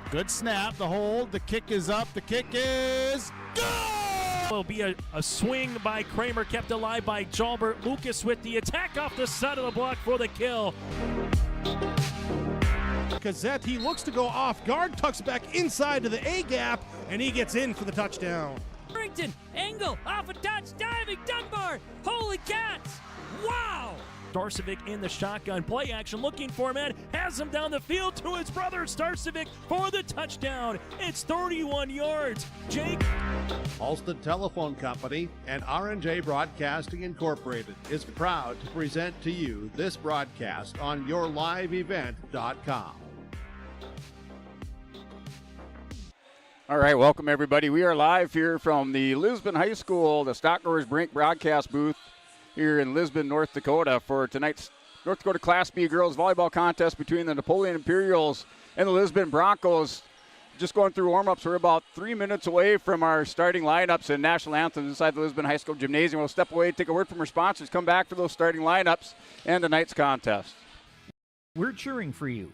Good snap, the hold, the kick is up, the kick is good! Will be a swing by Kramer, kept alive by Jalbert. Lucas with the attack off the side of the block for the kill. Gazette, he looks to go off guard, tucks back inside to the A gap, and he gets in for the touchdown. Harrington, angle, off a touch, diving, Dunbar, holy cats, wow! Starcevic in the shotgun, play action, looking for man, has him down the field to his brother Starcevic for the touchdown. It's 31 yards. Jake. Alston Telephone Company and R&J Broadcasting Incorporated is proud to present to you this broadcast on yourliveevent.com. All right, welcome everybody. We are live here from the Lisbon High School, the Stockgrowers Brink broadcast booth here in Lisbon, North Dakota for tonight's North Dakota Class B girls volleyball contest between the Napoleon Imperials and the Lisbon Broncos. Just going through warm-ups, we're about 3 minutes away from our starting lineups and national anthems inside the Lisbon High School Gymnasium. We'll step away, take a word from our sponsors, come back for those starting lineups and tonight's contest. We're cheering for you.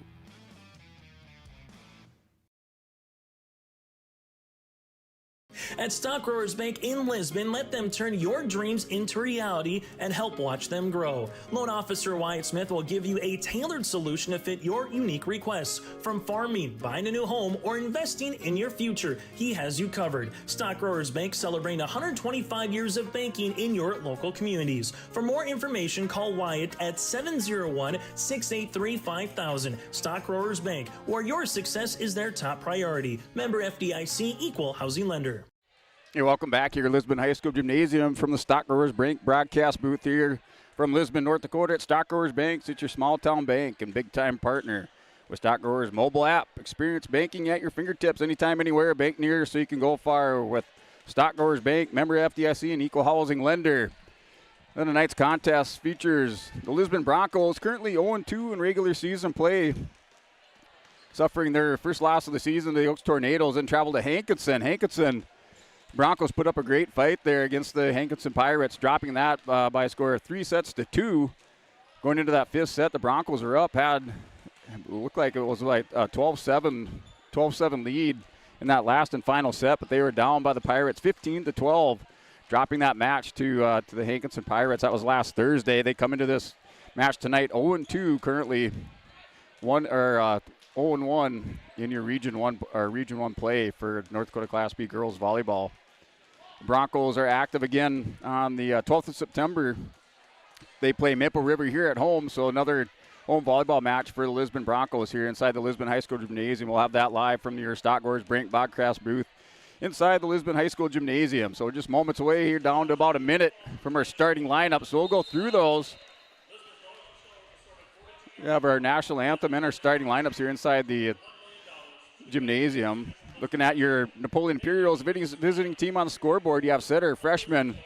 At Stockgrowers Bank in Lisbon, let them turn your dreams into reality and help watch them grow. Loan Officer Wyatt Smith will give you a tailored solution to fit your unique requests. From farming, buying a new home, or investing in your future, he has you covered. Stockgrowers Bank celebrating 125 years of banking in your local communities. For more information, call Wyatt at 701-683-5000. Stockgrowers Bank, where your success is their top priority. Member FDIC, Equal Housing Lender. Hey, welcome back here at Lisbon High School Gymnasium from the Stockgrowers Bank broadcast booth here from Lisbon, North Dakota at Stockgrowers Bank. It's your small town bank and big time partner with Stockgrowers mobile app. Experience banking at your fingertips anytime, anywhere. Bank near you so you can go far with Stockgrowers Bank, member FDIC and equal housing lender. Then tonight's contest features the Lisbon Broncos, currently 0-2 in regular season play, suffering their first loss of the season to the Oaks Tornadoes and travel to Hankinson. Hankinson Broncos put up a great fight there against the Hankinson Pirates, dropping that by a score of 3-2. Going into that fifth set, the Broncos are up, it looked like it was like a 12-7 lead in that last and final set, but they were down by the Pirates 15-12, dropping that match to the Hankinson Pirates. That was last Thursday. They come into this match tonight 0-2, currently 0-1 in your Region 1 play for North Dakota Class B girls volleyball. Broncos are active again on the 12th of September. They play Maple River here at home, so another home volleyball match for the Lisbon Broncos here inside the Lisbon High School Gymnasium. We'll have that live from your Stockgrowers Brink broadcast booth inside the Lisbon High School Gymnasium. So just moments away here, down to about a minute from our starting lineup. So we'll go through those. We have our national anthem and our starting lineups here inside the gymnasium. Looking at your Napoleon Imperials visiting team on the scoreboard, you have setter freshman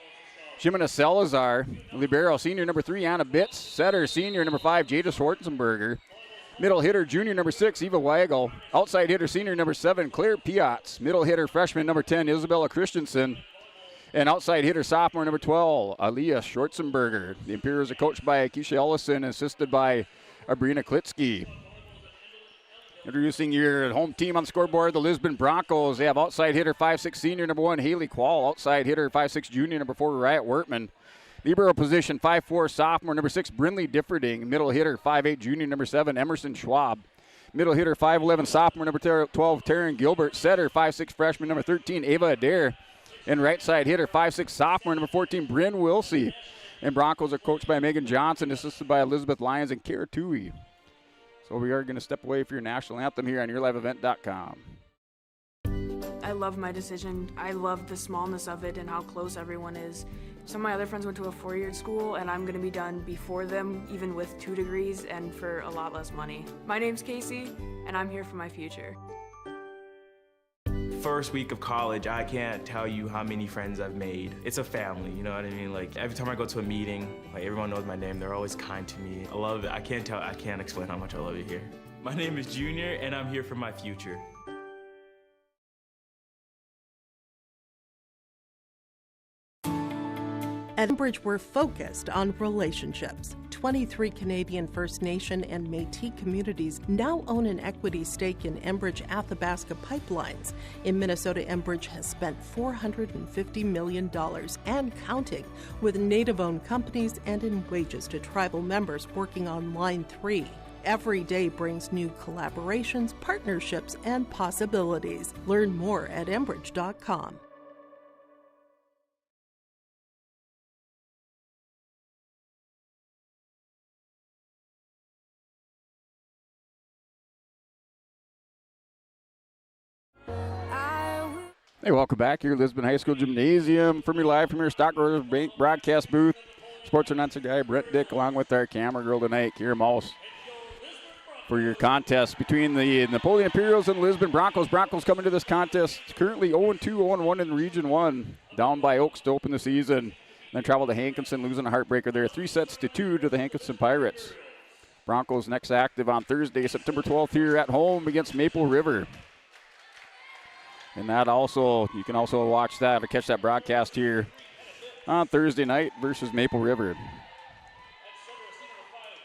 Jimena Salazar, libero senior number 3 Anna Bitz, setter senior number 5 Jada Schwarzenberger, middle hitter junior number 6 Eva Weigel, outside hitter senior number 7 Claire Piatz, middle hitter freshman number 10 Isabella Christensen, and outside hitter sophomore number 12 Aliyah Schwarzenberger. The Imperials are coached by Keisha Ellison and assisted by Abrina Klitsky. Introducing your home team on the scoreboard, the Lisbon Broncos. They have outside hitter 5'6" senior number 1 Haley Quall, outside hitter 5'6" junior number 4 Riot Wortman. Libero position 5'4" sophomore number 6 Brinley Differding, middle hitter 5'8" junior number 7 Emerson Schwab. Middle hitter 5'11" sophomore number 12 Taryn Gilbert, setter 5'6" freshman number 13 Ava Adair, and right side hitter 5'6" sophomore number 14 Bryn Wilsey. And Broncos are coached by Megan Johnson, assisted by Elizabeth Lyons and Kara Tui. So we are going to step away for your national anthem here on yourliveevent.com. I love my decision. I love the smallness of it and how close everyone is. Some of my other friends went to a 4-year school, and I'm going to be done before them, even with 2 degrees and for a lot less money. My name's Casey, and I'm here for my future. First week of college, I can't tell you how many friends I've made. It's a family, you know what I mean? Like, every time I go to a meeting, like, everyone knows my name. They're always kind to me. I love it. I can't explain how much I love it here. My name is Junior, and I'm here for my future. At Bridge, we're focused on relationships. 23 Canadian First Nation and Métis communities now own an equity stake in Enbridge Athabasca Pipelines. In Minnesota, Enbridge has spent $450 million and counting with Native-owned companies and in wages to tribal members working on Line 3. Every day brings new collaborations, partnerships, and possibilities. Learn more at Enbridge.com. Hey, welcome back here, Lisbon High School Gymnasium. From your Stock Growers Bank broadcast booth. Sports announcer guy Brett Dick, along with our camera girl tonight, Kira Mouse, for your contest between the Napoleon Imperials and Lisbon Broncos. Broncos coming to this contest currently 0-2, 0-1 in Region 1, down by Oaks to open the season. Then travel to Hankinson, losing a heartbreaker there, 3-2 to the Hankinson Pirates. Broncos next active on Thursday, September 12th here at home against Maple River. And that also, you can also watch that or catch that broadcast here on Thursday night versus Maple River.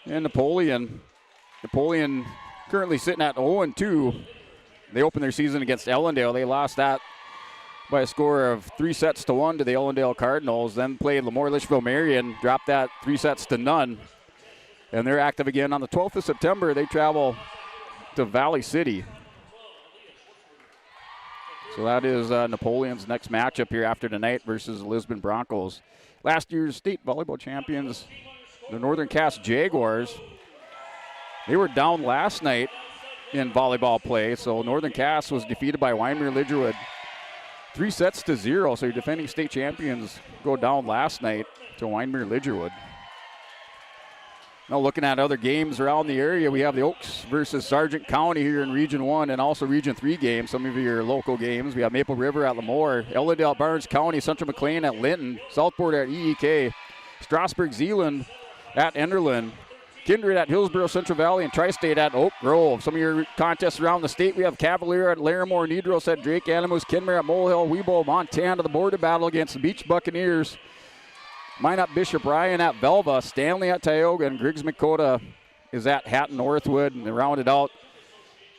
And Napoleon currently sitting at 0-2. They opened their season against Ellendale. They lost that by a score of 3-1 to the Ellendale Cardinals. Then played Lemoore Litchfield Marion, dropped that 3-0. And they're active again on the 12th of September. They travel to Valley City. So that is Napoleon's next matchup here after tonight versus the Lisbon Broncos. Last year's state volleyball champions, the Northern Cass Jaguars. They were down last night in volleyball play, so Northern Cass was defeated by Wyndmere-Lidgerwood 3-0. So your defending state champions go down last night to Wyndmere-Lidgerwood. Now looking at other games around the area, we have the Oaks versus Sargent County here in Region 1 and also Region 3 games, some of your local games. We have Maple River at Lemoore, Ellendale at Barnes County, Central McLean at Linton, Southport at EEK, Strasburg-Zeeland at Enderlin, Kindred at Hillsborough Central Valley, and Tri-State at Oak Grove. Some of your contests around the state, we have Cavalier at Larimore, Nedros at Drake, Animus, Kenmare at Molehill, Webo, Montana, the border battle against the Beach Buccaneers. Minot Bishop Ryan at Velva, Stanley at Tioga, and Griggs McCota is at Hatton Northwood. And rounded out,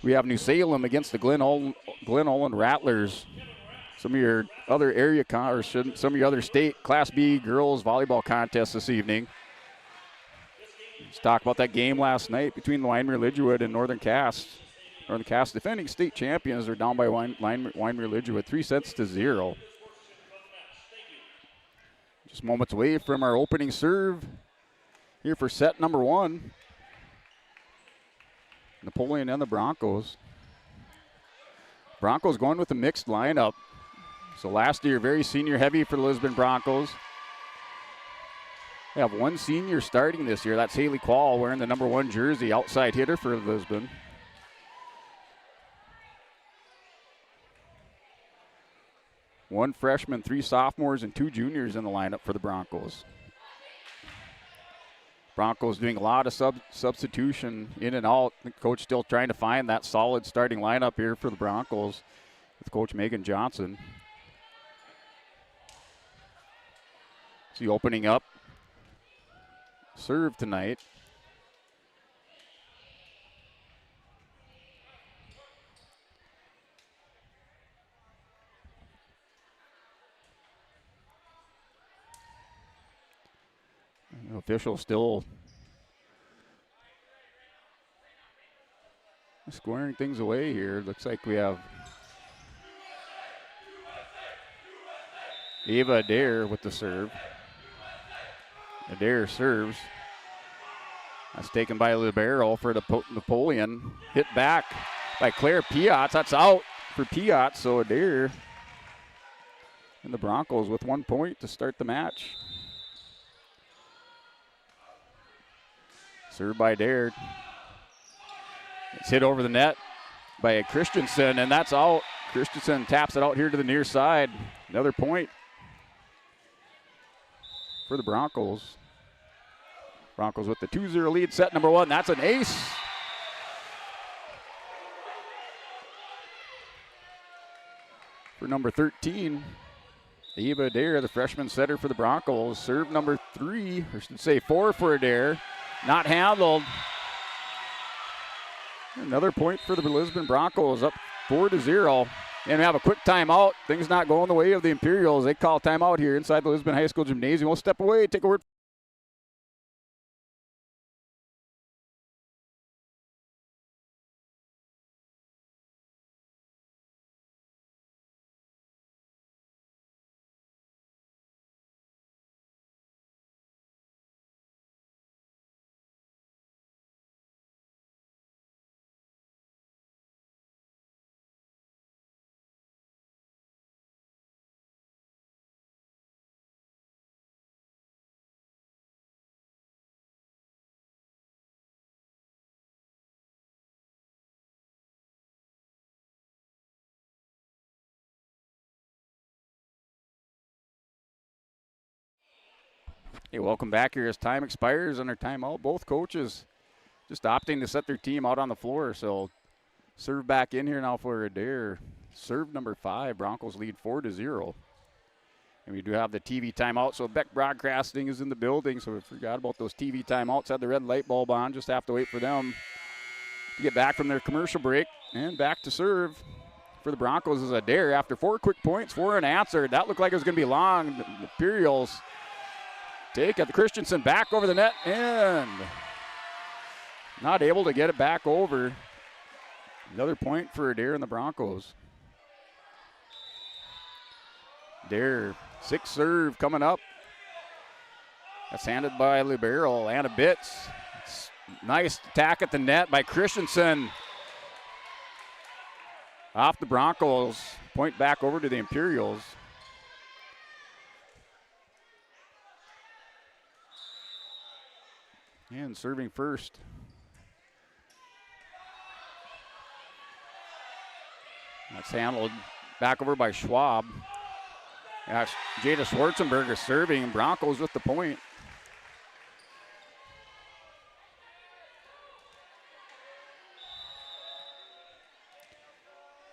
we have New Salem against the Glen Olin Rattlers. Some of your other area some of your other state Class B girls volleyball contests this evening. Let's talk about that game last night between Wyndmere-Lidgerwood and Northern Cass. Northern Cass defending state champions are down by Wyndmere-Lidgerwood 3-0. Just moments away from our opening serve here for set number 1. Napoleon and the Broncos. Broncos going with a mixed lineup. So last year, very senior heavy for the Lisbon Broncos. They have one senior starting this year. That's Haley Quall wearing the number 1 jersey, outside hitter for Lisbon. One freshman, 3 sophomores, and 2 juniors in the lineup for the Broncos. Broncos doing a lot of substitution in and out. The coach still trying to find that solid starting lineup here for the Broncos with Coach Megan Johnson. See, opening up serve tonight. Official still squaring things away here. Looks like we have Ava Adair with the serve. Adair serves. That's taken by Libero for the Napoleon. Hit back by Claire Piatz. That's out for Piatz. So Adair and the Broncos with 1 point to start the match. Served by Adair. It's hit over the net by Christensen, and that's out. Christensen taps it out here to the near side. Another point for the Broncos. Broncos with the 2-0 lead, set number 1. That's an ace. For number 13, Ava Adair, the freshman setter for the Broncos. Serve number 3, or should say 4 for Adair. Not handled. Another point for the Lisbon Broncos, up 4-0. And we have a quick timeout. Things not going the way of the Imperials. They call timeout here inside the Lisbon High School Gymnasium. We'll step away, take a word. Hey, welcome back here as time expires and our timeout. Both coaches just opting to set their team out on the floor. So serve back in here now for Adair. Serve number 5. Broncos lead 4-0. And we do have the TV timeout. So Beck Broadcasting is in the building. So we forgot about those TV timeouts. Had the red light bulb on. Just have to wait for them to get back from their commercial break. And back to serve for the Broncos is Adair. After 4 quick points, 4 unanswered. That looked like it was going to be long. The Imperials take at the Christensen back over the net and not able to get it back over. Another point for Adair and the Broncos. Adair, 6th serve coming up. That's handed by libero Anna Bitts. Nice attack at the net by Christensen. Off the Broncos, point back over to the Imperials. And serving first. That's handled back over by Schwab. That's Jada Schwarzenberger serving, and Broncos with the point.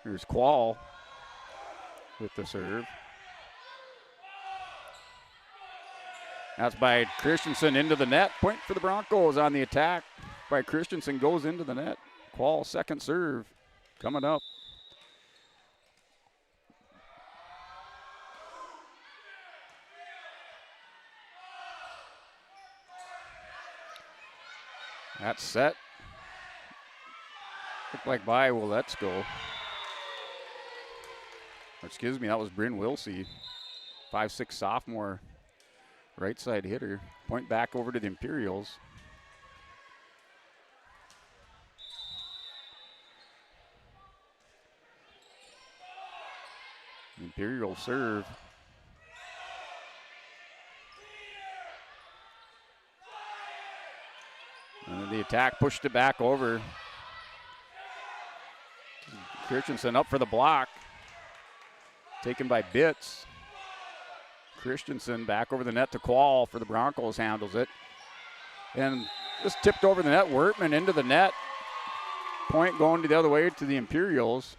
Here's Quall with the serve. That's by Christensen into the net. Point for the Broncos on the attack by Christensen goes into the net. Quall, 2nd serve coming up. That's set. Looked like by let's go. Or excuse me, that was Bryn Wilsey, 5'6" sophomore. Right side hitter. Point back over to the Imperials. Imperial serve. And the attack pushed it back over. Christensen up for the block. Taken by Bitts. Christensen back over the net to Quall for the Broncos, handles it. And just tipped over the net, Wertman into the net. Point going to the other way to the Imperials.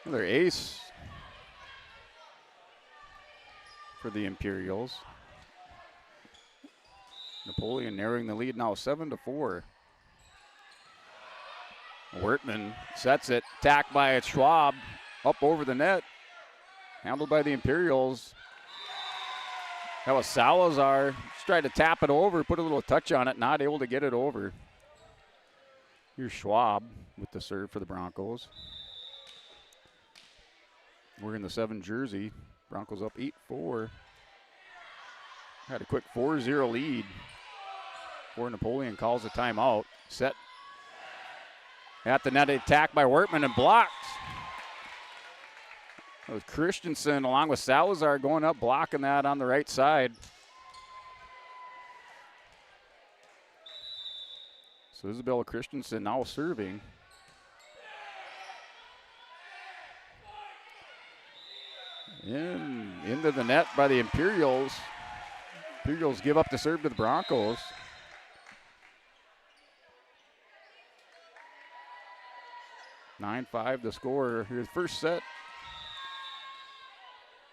Another ace for the Imperials. Napoleon narrowing the lead now 7-4. Wertman sets it, attacked by Schwab, up over the net, handled by the Imperials. That was Salazar, just tried to tap it over, put a little touch on it, not able to get it over. Here's Schwab with the serve for the Broncos. Wearing the 7 jersey. Broncos up 8-4. Had a quick 4-0 lead before Napoleon calls a timeout. Set at the net, attack by Wertman and blocked. It was Christensen along with Salazar going up, blocking that on the right side. So Isabella Christensen now serving. Into the net by the Imperials. Imperials give up the serve to the Broncos. 9-5 the score. Here's the first set.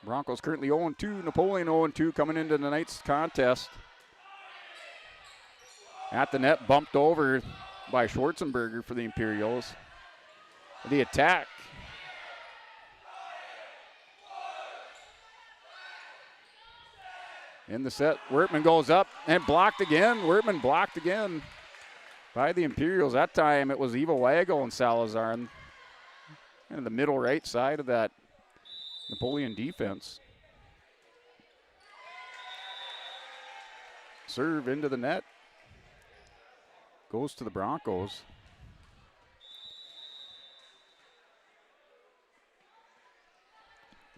Broncos currently 0-2. Napoleon 0-2 coming into tonight's contest. At the net, bumped over by Schwarzenberger for the Imperials. The attack. In the set, Wertman goes up and blocked again. Wertman blocked again by the Imperials. That time it was Eva Wago and Salazar in the middle right side of that Napoleon defense. Serve into the net. Goes to the Broncos.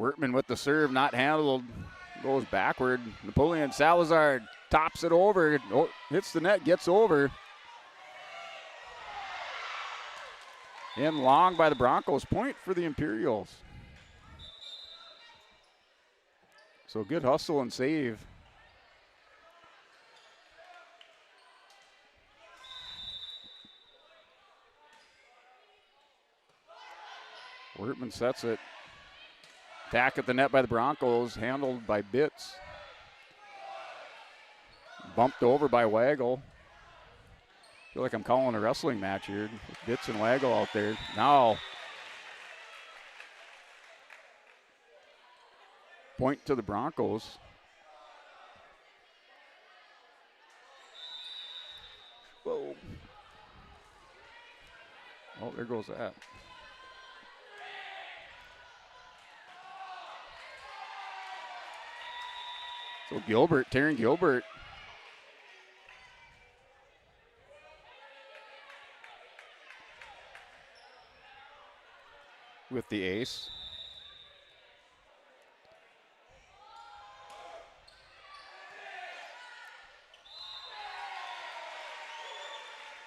Wertman with the serve, not handled. Goes backward. Napoleon Salazar tops it over. Oh, hits the net, gets over. In long by the Broncos. Point for the Imperials. So good hustle and save. Wertman sets it. Attack at the net by the Broncos, handled by Bitts. Bumped over by Waggle. Feel like I'm calling a wrestling match here. Bitts and Waggle out there. Now, point to the Broncos. Whoa. Oh, there goes that. So Gilbert, Taryn Gilbert. With the ace.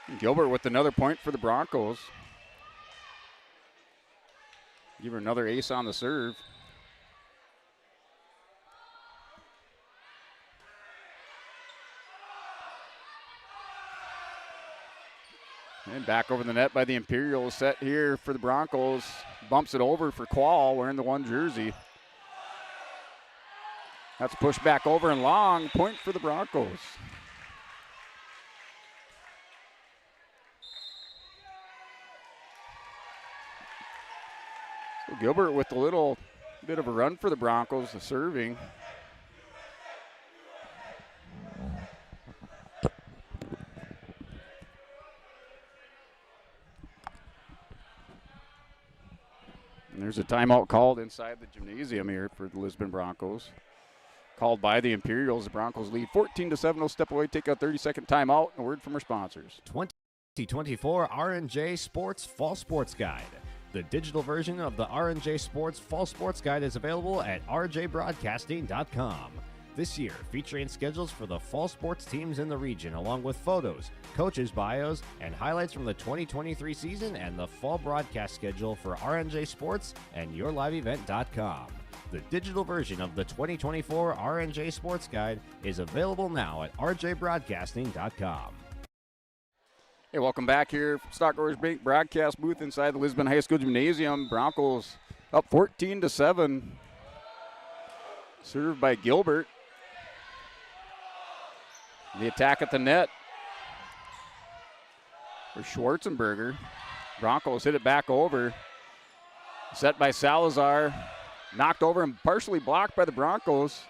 And Gilbert with another point for the Broncos. Give her another ace on the serve. And back over the net by the Imperials. Set here for the Broncos. Bumps it over for Quall wearing the 1 jersey. That's pushed back over and long. Point for the Broncos. So Gilbert with a little bit of a run for the Broncos, the serving. And there's a timeout called inside the gymnasium here for the Lisbon Broncos. Called by the Imperials. The Broncos lead 14-7. They'll step away, take a 30-second timeout. A word from our sponsors. 2024 R&J Sports Fall Sports Guide. The digital version of the R&J Sports Fall Sports Guide is available at rjbroadcasting.com. This year, featuring schedules for the fall sports teams in the region, along with photos, coaches' bios, and highlights from the 2023 season and the fall broadcast schedule for R&J Sports and YourLiveEvent.com. The digital version of the 2024 R&J Sports Guide is available now at rjbroadcasting.com. Hey, welcome back here from Stock Growers Bank broadcast booth inside the Lisbon High School Gymnasium. Broncos up 14-7. Served by Gilbert. The attack at the net for Schwarzenberger. Broncos hit it back over. Set by Salazar. Knocked over and partially blocked by the Broncos.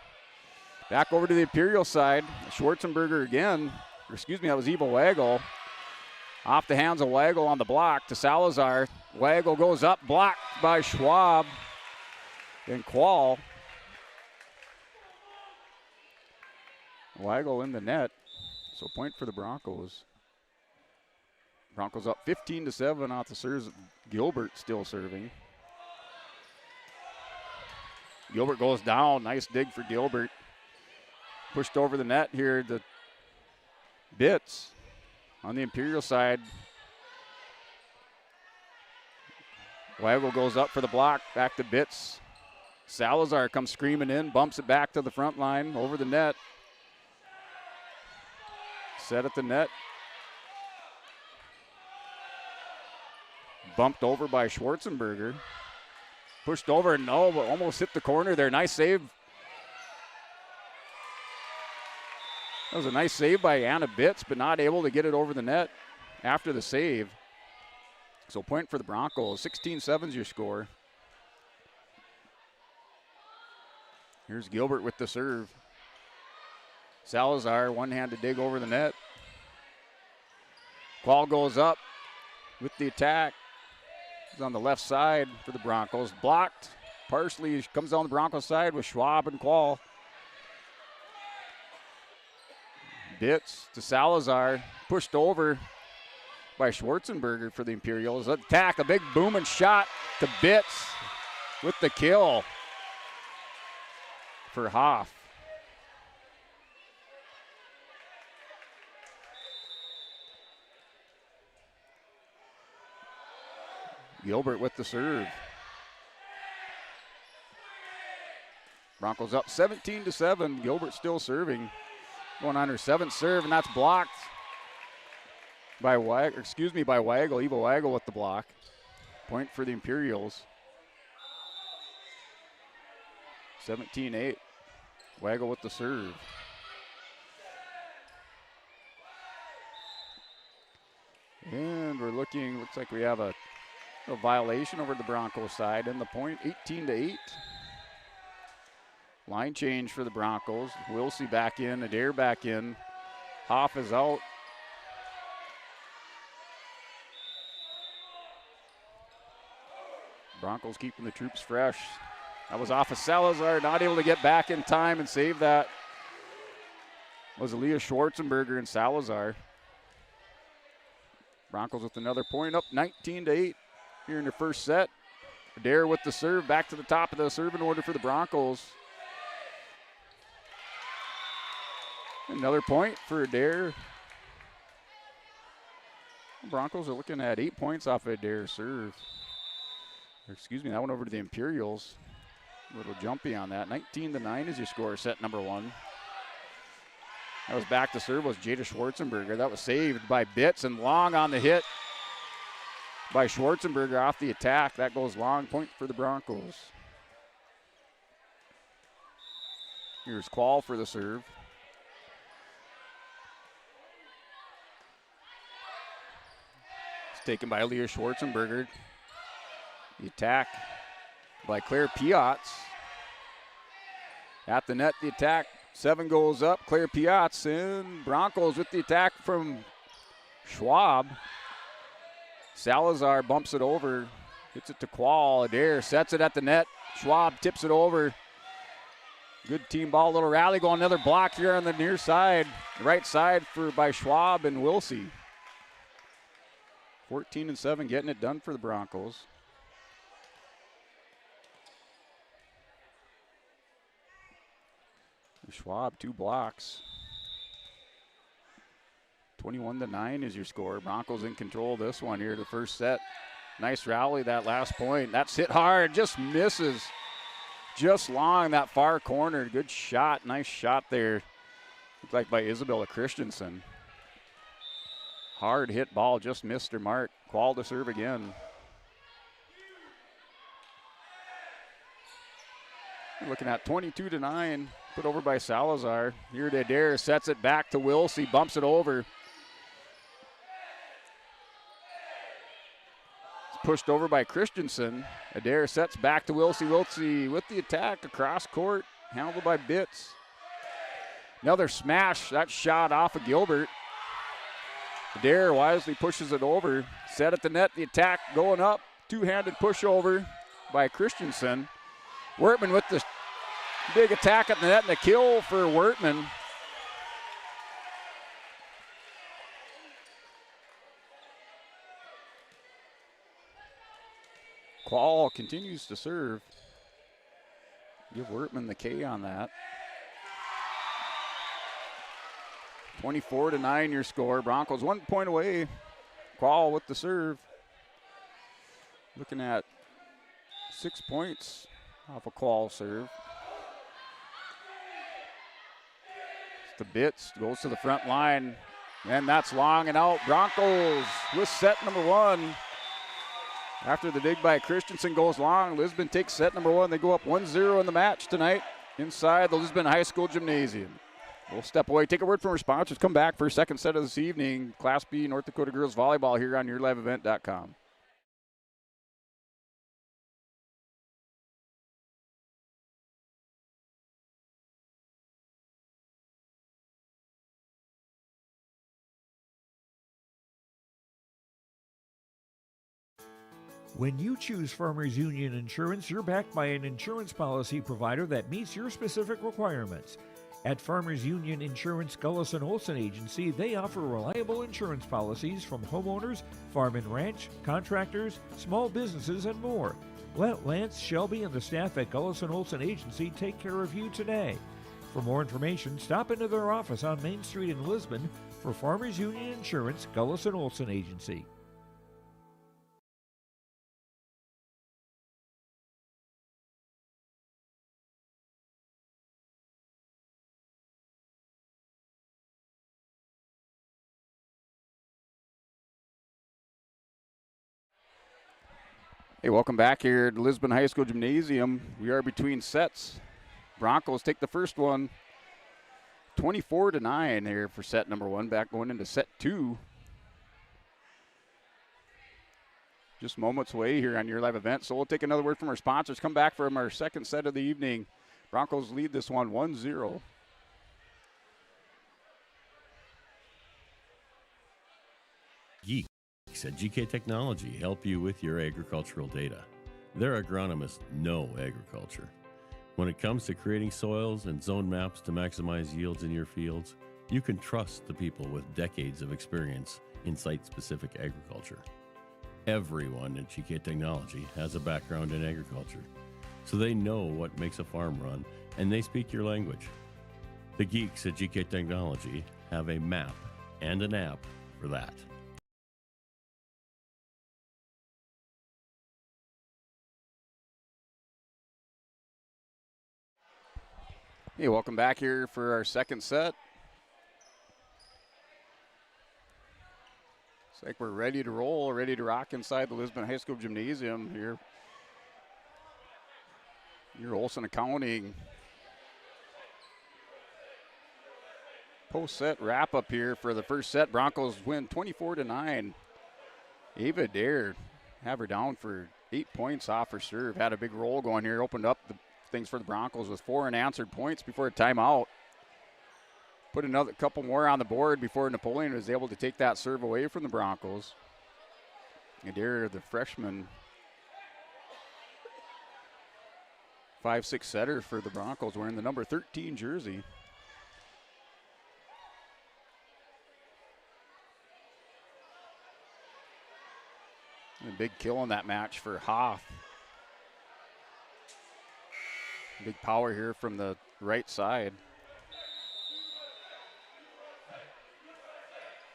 Back over to the Imperial side. Schwarzenberger again. Or excuse me, that was Eva Waggle. Off the hands of Waggle on the block to Salazar. Waggle goes up, blocked by Schwab. Then Quall. Waggle in the net. So point for the Broncos. Broncos up 15-7 off the serves. Gilbert still serving. Gilbert goes down. Nice dig for Gilbert. Pushed over the net here to Bitts on the Imperial side. Waggle goes up for the block. Back to Bitts. Salazar comes screaming in. Bumps it back to the front line. Over the net. Set at the net. bumped over by Schwarzenberger. Pushed over, no, but almost hit the corner there. Nice save. That was a nice save by Anna Bitts, but not able to get it over the net after the save. So point for the Broncos. 16-7's your score. Here's Gilbert with the serve. Salazar, one-handed dig over the net. Qual goes up with the attack. He's on the left side for the Broncos. Blocked. Partially comes down the Broncos side with Schwab and Qual. Bitts to Salazar. Pushed over by Schwarzenberger for the Imperials. Attack, a big booming shot to Bitts with the kill for Hoff. Gilbert with the serve. Broncos up 17-7. Gilbert still serving. Going on her 7th serve, and that's blocked by Weigel. Eva Weigel with the block. Point for the Imperials. 17-8. Weigel with the serve. And we're looking, looks like we have a violation over the Broncos side, and the point 18-8. Line change for the Broncos. Wilsey back in, Adair back in. Hoff is out. Broncos keeping the troops fresh. That was off of Salazar, not able to get back in time and save that. Was Aaliyah Schwarzenberger and Salazar. Broncos with another point, up 19-8 here in the first set. Adair with the serve, back to the top of the serving order for the Broncos. Another point for Adair. The Broncos are looking at 8 points off of Adair's serve. Excuse me, that went over to the Imperials. A little jumpy on that. 19-9 is your score, set number 1. That was back to serve was Jada Schwarzenberger. That was saved by Bitts, and long on the hit by Schwarzenberger off the attack. That goes long, point for the Broncos. Here's Qual for the serve. It's taken by Leah Schwarzenberger. The attack by Claire Piotz. At the net, the attack. 7 goes up. Claire Piotz and Broncos with the attack from Schwab. Salazar bumps it over. Hits it to Qual. Adair sets it at the net. Schwab tips it over. Good team ball. Little rally going. Another block here on the near side. Right side by Schwab and Wilsey. 14-7 getting it done for the Broncos. Schwab, 2 blocks. 21-9 is your score. Broncos in control of this one here, the first set. Nice rally, that last point. That's hit hard, just misses. Just long, that far corner. Good shot, nice shot there. Looked like by Isabella Christensen. Hard hit ball, just missed her mark. Qual to serve again. We're looking at 22-9. Put over by Salazar. Here to Adair, sets it back to Wilsey, bumps it over. It's pushed over by Christensen. Adair sets back to Wilsey. Wilsey with the attack across court, handled by Bitts. Another smash, that shot off of Gilbert. Adair wisely pushes it over. Set at the net, the attack going up. Two-handed pushover by Christensen. Wertman with the big attack at the net and a kill for Wertman. Qual continues to serve. Give Wertman the K on that. 24-9 your score. Broncos 1 point away. Qual with the serve. Looking at 6 points off a Qual serve. The Bitts goes to the front line, and that's long and out. Broncos with set number 1. After the dig by Christensen goes long, Lisbon takes set number 1. They go up 1-0 in the match tonight inside the Lisbon High School Gymnasium. We'll step away, take a word from our sponsors, come back for a second set of this evening. Class B North Dakota Girls Volleyball here on YourLiveEvent.com. When you choose Farmers Union Insurance, you're backed by an insurance policy provider that meets your specific requirements. At Farmers Union Insurance Gullis & Olson Agency, they offer reliable insurance policies from homeowners, farm and ranch, contractors, small businesses, and more. Let Lance, Shelby, and the staff at Gullis & Olson Agency take care of you today. For more information, stop into their office on Main Street in Lisbon for Farmers Union Insurance Gullis & Olson Agency. Hey, welcome back here at Lisbon High School Gymnasium. We are between sets. Broncos take the first one, 24-9 here for set number 1. Back going into set 2. Just moments away here on your live event. So we'll take another word from our sponsors. Come back from our second set of the evening. Broncos lead this one 1-0. Geeks at GK Technology help you with your agricultural data. Their agronomists know agriculture. When it comes to creating soils and zone maps to maximize yields in your fields, you can trust the people with decades of experience in site-specific agriculture. Everyone at GK Technology has a background in agriculture, so they know what makes a farm run, and they speak your language. The geeks at GK Technology have a map and an app for that. Hey, welcome back here for our second set. Looks like we're ready to roll, ready to rock inside the Lisbon High School Gymnasium here. Your Olson Accounting post-set wrap-up here for the first set. Broncos win 24-9. Ava Dare have her down for 8 points off her serve. Had a big roll going here, opened up the things for the Broncos with 4 unanswered points before a timeout. Put another couple more on the board before Napoleon was able to take that serve away from the Broncos. Adair, the freshman, 5'6" setter for the Broncos, wearing the number 13 jersey. And a big kill in that match for Hoff. Big power here from the right side.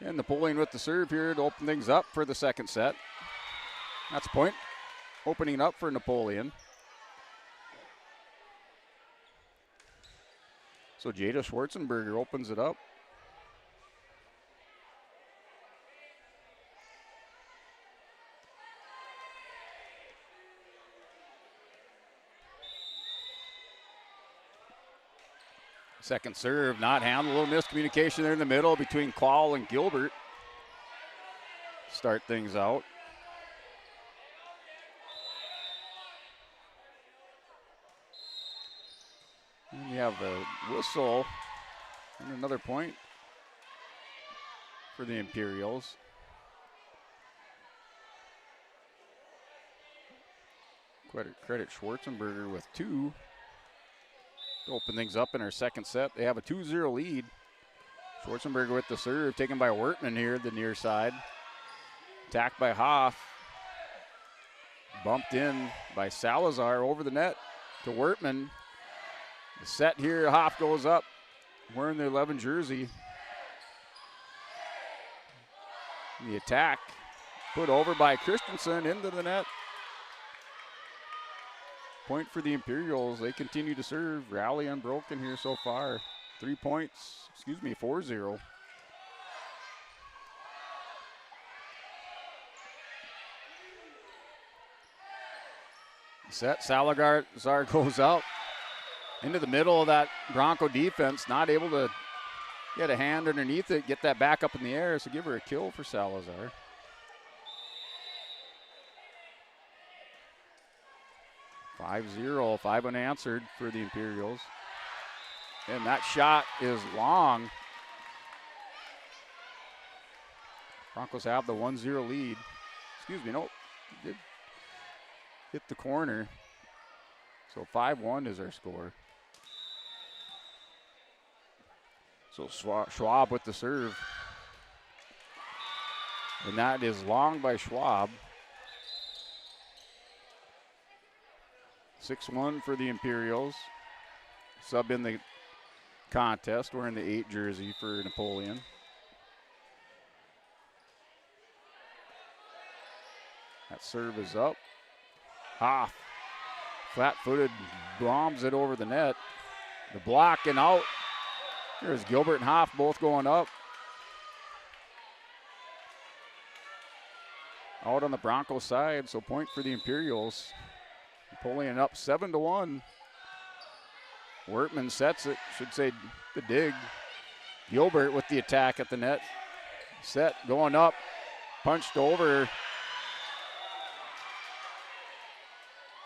And Napoleon with the serve here to open things up for the second set. That's a point. Opening up for Napoleon. So Jada Schwarzenberger opens it up. Second serve, not handled. A little miscommunication there in the middle between Quall and Gilbert. Start things out. And you have the whistle and another point for the Imperials. Credit Schwarzenberger with 2. To open things up in our second set. They have a 2-0 lead. Schwarzenberger with the serve, taken by Wertman here, the near side. Attacked by Hoff. Bumped in by Salazar over the net to Wertman. The set here, Hoff goes up, wearing the 11 jersey. The attack put over by Christensen into the net. Point for the Imperials. They continue to serve. Rally unbroken here so far. 3 points, 4-0. Set, Salazar goes up into the middle of that Bronco defense, not able to get a hand underneath it, get that back up in the air, so give her a kill for Salazar. 5-0, 5 unanswered for the Imperials. And that shot is long. Broncos have the 1-0 lead. Excuse me, no, did hit the corner. So 5-1 is our score. So Schwab with the serve. And that is long by Schwab. 6-1 for the Imperials. Sub in the contest, wearing the 8 jersey for Napoleon. That serve is up. Hoff, flat-footed, bombs it over the net. The block and out. There's Gilbert and Hoff both going up. Out on the Broncos side, so point for the Imperials. Napoleon up 7-1. Wertman sets it, should say the dig. Gilbert with the attack at the net. Set, going up, punched over.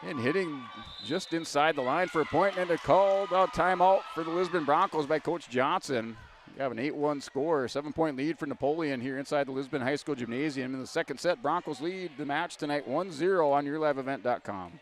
And hitting just inside the line for a point, and a called out timeout for the Lisbon Broncos by Coach Johnson. You have an 8-1 score, 7-point lead for Napoleon here inside the Lisbon High School Gymnasium. In the second set, Broncos lead the match tonight 1-0 on YourLiveEvent.com.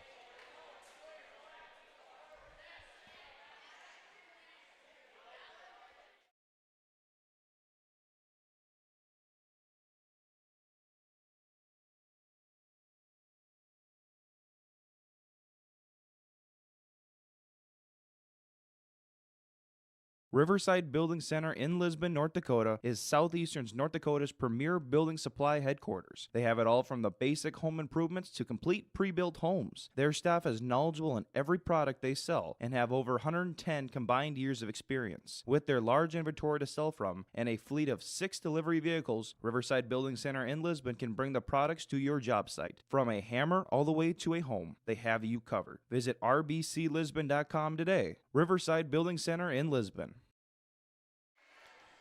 Riverside Building Center in Lisbon, North Dakota is Southeastern North Dakota's premier building supply headquarters. They have it all from the basic home improvements to complete pre-built homes. Their staff is knowledgeable in every product they sell and have over 110 combined years of experience. With their large inventory to sell from and a fleet of 6 delivery vehicles, Riverside Building Center in Lisbon can bring the products to your job site. From a hammer all the way to a home, they have you covered. Visit rbclisbon.com today. Riverside Building Center in Lisbon.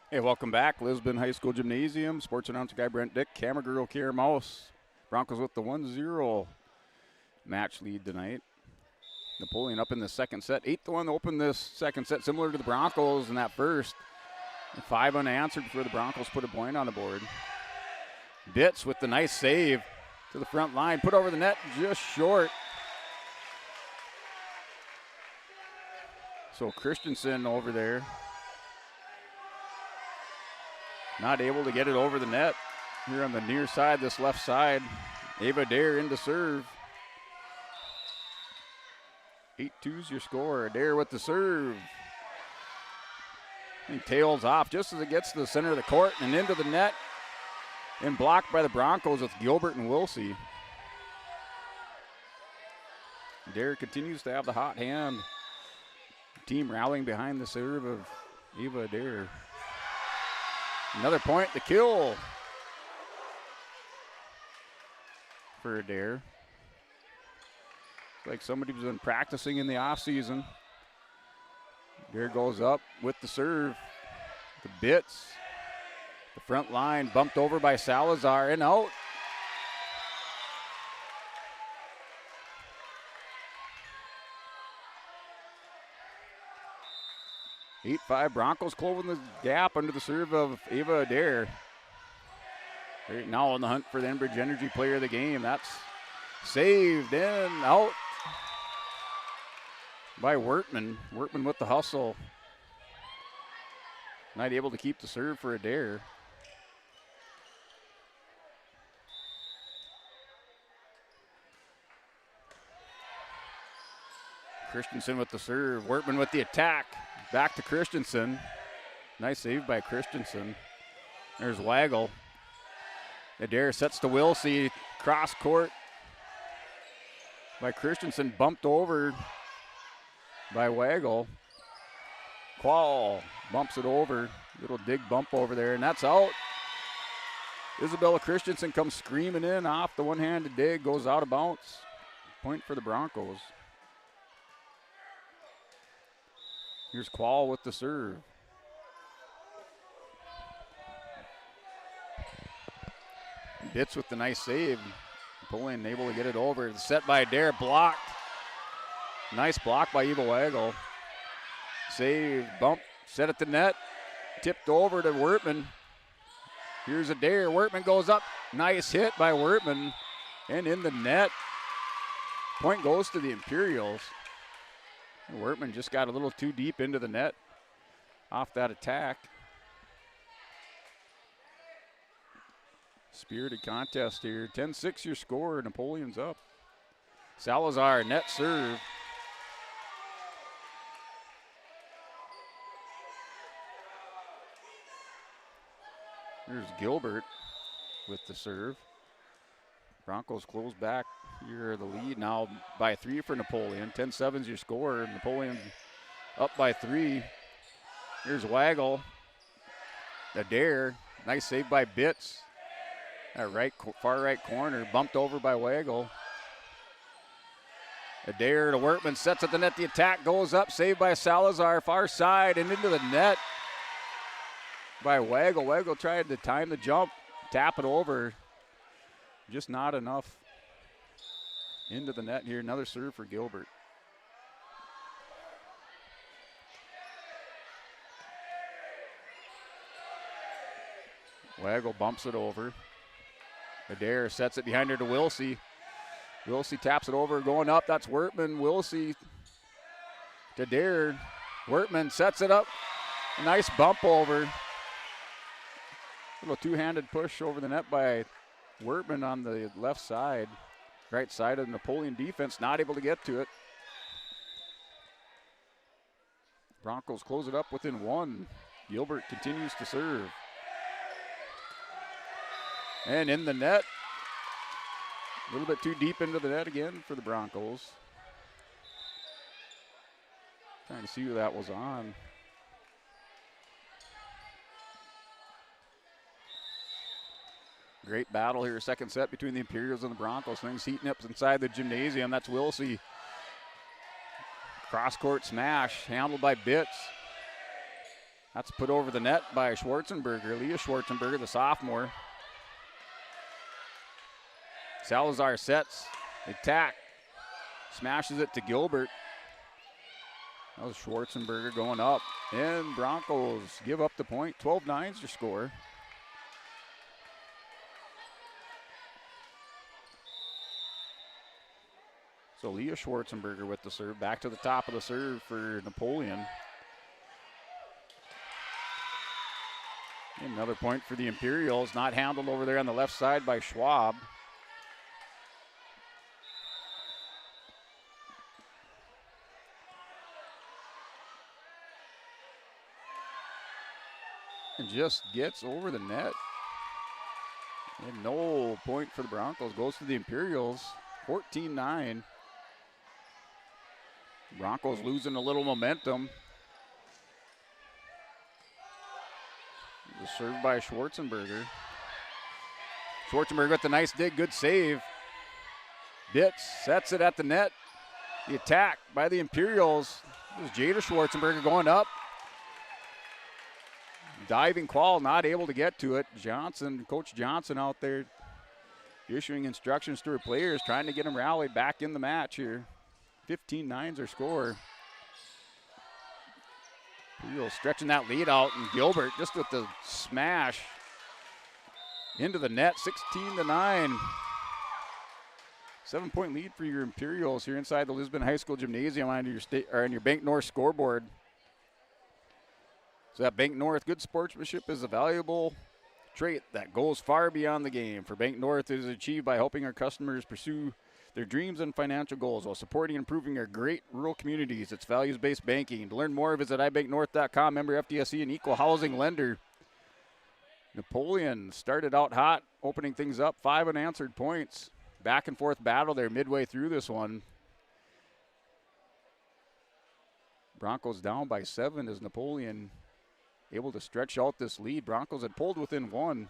Hey, welcome back. Lisbon High School Gymnasium. Sports announcer guy Brent Dick, camera girl Kiera Mouse. Broncos with the 1-0 match lead tonight. Napoleon up in the second set. 8-1 to open this second set, similar to the Broncos in that first. 5 unanswered for the Broncos, put a point on the board. Bitts with the nice save to the front line. Put over the net, just short. So Christensen over there. Not able to get it over the net. Here on the near side, this left side. Ava Dare into serve. 8-2's your score. Dare with the serve. He tails off just as it gets to the center of the court and into the net. And blocked by the Broncos with Gilbert and Wilsey. Dare continues to have the hot hand. Team rallying behind the serve of Ava Dare. Another point, the kill for Adair. It's like somebody's been practicing in the offseason. Adair goes up with the serve. The Bitts. The front line bumped over by Salazar and out. (8-5) Broncos closing the gap under the serve of Ava Adair. Right now on the hunt for the Enbridge Energy Player of the Game. That's saved and out by Wertman. Wertman with the hustle. Not able to keep the serve for Adair. Christensen with the serve. Wertman with the attack. Back to Christensen. Nice save by Christensen. There's Waggle. Adair sets to Wilsey. Cross court by Christensen. Bumped over by Waggle. Qual bumps it over. Little dig bump over there, and that's out. Isabella Christensen comes screaming in off the one-handed dig. Goes out of bounds. point for the Broncos. Here's Qual with the serve. Bitts with the nice save. Napoleon able to get it over. Set by Adair, blocked. Nice block by Eva Wagle. Save, bump, set at the net. Tipped over to Wertman. Here's Adair. Wertman goes up. Nice hit by Wertman. And in the net. Point goes to the Imperials. Wertman just got a little too deep into the net off that attack. Spirited contest here. 10-6 your score. Napoleon's up. Salazar, net serve. Here's Gilbert with the serve. Broncos close back here, the lead now by 3 for Napoleon. 10-7 is your score. Napoleon up by 3. Here's Wagle. Adair, nice save by Bitts. That far right corner, bumped over by Wagle. Adair to Wertman, sets at the net. The attack goes up, saved by Salazar, far side and into the net by Wagle. Wagle tried to time the jump, tap it over. Just not enough into the net here. Another serve for Gilbert. Wagle bumps it over. Adair sets it behind her to Wilsey. Wilsey taps it over, going up. That's Wertman. Wilsey to Adair. Wertman sets it up. A nice bump over. Little two-handed push over the net by Wertman on the left side. Right side of the Napoleon defense, not able to get to it. Broncos close it up within 1. Gilbert continues to serve. And in the net. A little bit too deep into the net again for the Broncos. Trying to see who that was on. Great battle here, second set between the Imperials and the Broncos. Things heating up inside the gymnasium. That's Wilsey. Cross-court smash, handled by Bitts. That's put over the net by Schwarzenberger, Leah Schwarzenberger, the sophomore. Salazar sets, attack, smashes it to Gilbert. That was Schwarzenberger going up. And Broncos give up the point. 12-9 is your score. So Leah Schwarzenberger with the serve. Back to the top of the serve for Napoleon. And another point for the Imperials. Not handled over there on the left side by Schwab. And just gets over the net. And no point for the Broncos. Goes to the Imperials. 14-9. Broncos losing a little momentum. The serve by Schwarzenberger. Schwarzenberger with the nice dig, good save. Bitts sets it at the net. The attack by the Imperials. This is Jada Schwarzenberger going up. Diving Qual, not able to get to it. Coach Johnson out there issuing instructions to her players, trying to get them rallied back in the match here. 15-9's their score. Imperials stretching that lead out, and Gilbert just with the smash into the net, 16-9. 7-point lead for your Imperials here inside the Lisbon High School Gymnasium on your Bank North scoreboard. So that Bank North, good sportsmanship is a valuable trait that goes far beyond the game. For Bank North, it is achieved by helping our customers pursue their dreams and financial goals while supporting and improving our great rural communities. It's values-based banking. To learn more, visit ibanknorth.com, member FDIC, and equal housing lender. Napoleon started out hot, opening things up, 5 unanswered points. Back and forth battle there midway through this one. Broncos down by 7 as Napoleon able to stretch out this lead. Broncos had pulled within 1.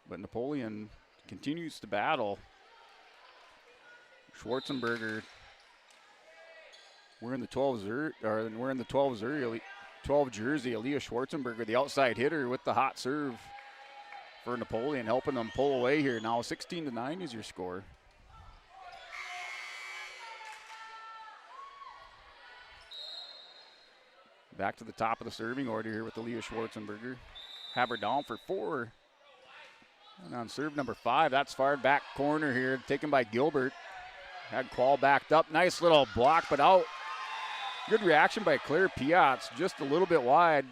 But Napoleon continues to battle. Schwarzenberger. We're in the 12 jersey. Aaliyah Schwarzenberger, the outside hitter with the hot serve for Napoleon, helping them pull away here. Now 16-9 is your score. Back to the top of the serving order here with Aaliyah Schwarzenberger. Have her down for 4. And on serve number 5, that's fired back corner here, taken by Gilbert. Had Quall backed up. Nice little block, but out. Good reaction by Claire Piatz, just a little bit wide.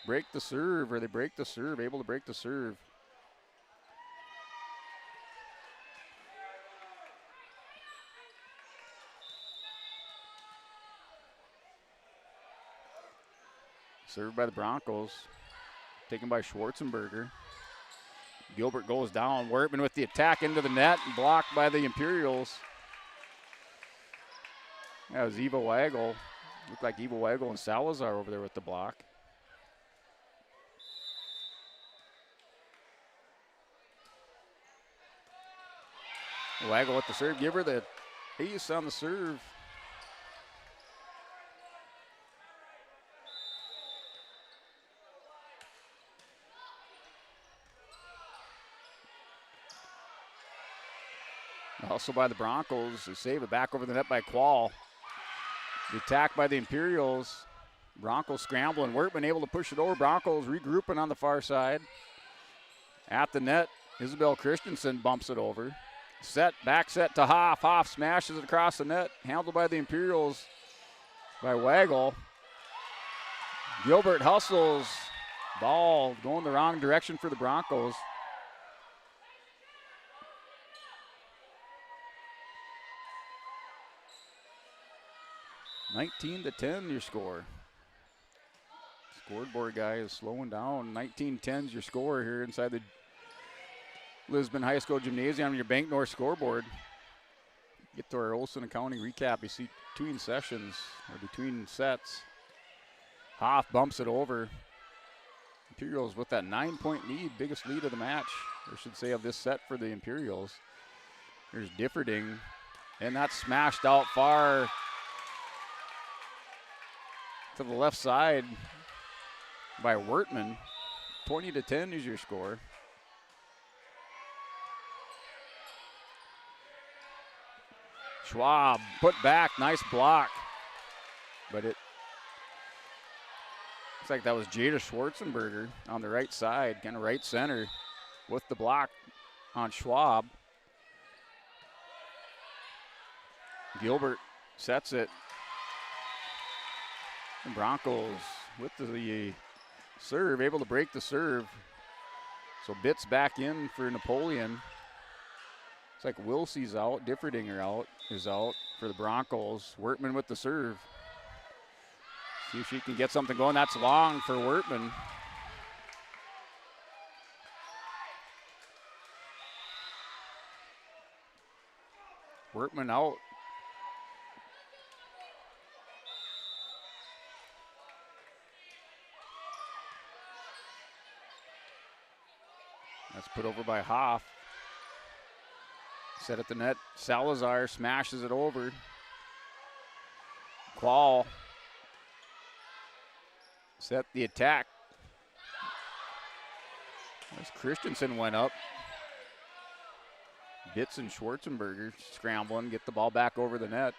Break the serve, or they break the serve, able to break the serve. Served by the Broncos, taken by Schwarzenberger. Gilbert goes down. Wertman with the attack into the net, and blocked by the Imperials. That was Eva Waggle. Looked like Eva Waggle and Salazar over there with the block. Waggle with the serve. Give her the ace on the serve. Also by the Broncos. They save it back over the net by Quall. The attack by the Imperials. Broncos scrambling. Wertman able to push it over. Broncos regrouping on the far side. At the net, Isabel Christensen bumps it over. Back set to Hoff. Hoff smashes it across the net. Handled by the Imperials by Waggle. Gilbert hustles. Ball going the wrong direction for the Broncos. 19-10 your score. Scoreboard guy is slowing down. 19-10's your score here inside the Lisbon High School Gymnasium on your Bank North scoreboard. Get to our Olson County recap. You see between sessions or between sets. Hoff bumps it over. Imperials with that 9-point lead, biggest lead of the match, or should say of this set for the Imperials. There's Differding, and that's smashed out far to the left side by Wertman. 20-10 is your score. Schwab put back, nice block, but it looks like that was Jada Schwarzenberger on the right side, kind of right center with the block on Schwab. Gilbert sets it. And Broncos with the serve, able to break the serve. So Bitts back in for Napoleon. It's like Wilsey's out, Differdinger is out for the Broncos. Wertman with the serve. See if she can get something going. That's long for Wertman. Wertman out. That's put over by Hoff. Set at the net. Salazar smashes it over. Quall set the attack. As Christensen went up. Bitts and Schwarzenberger scrambling, get the ball back over the net.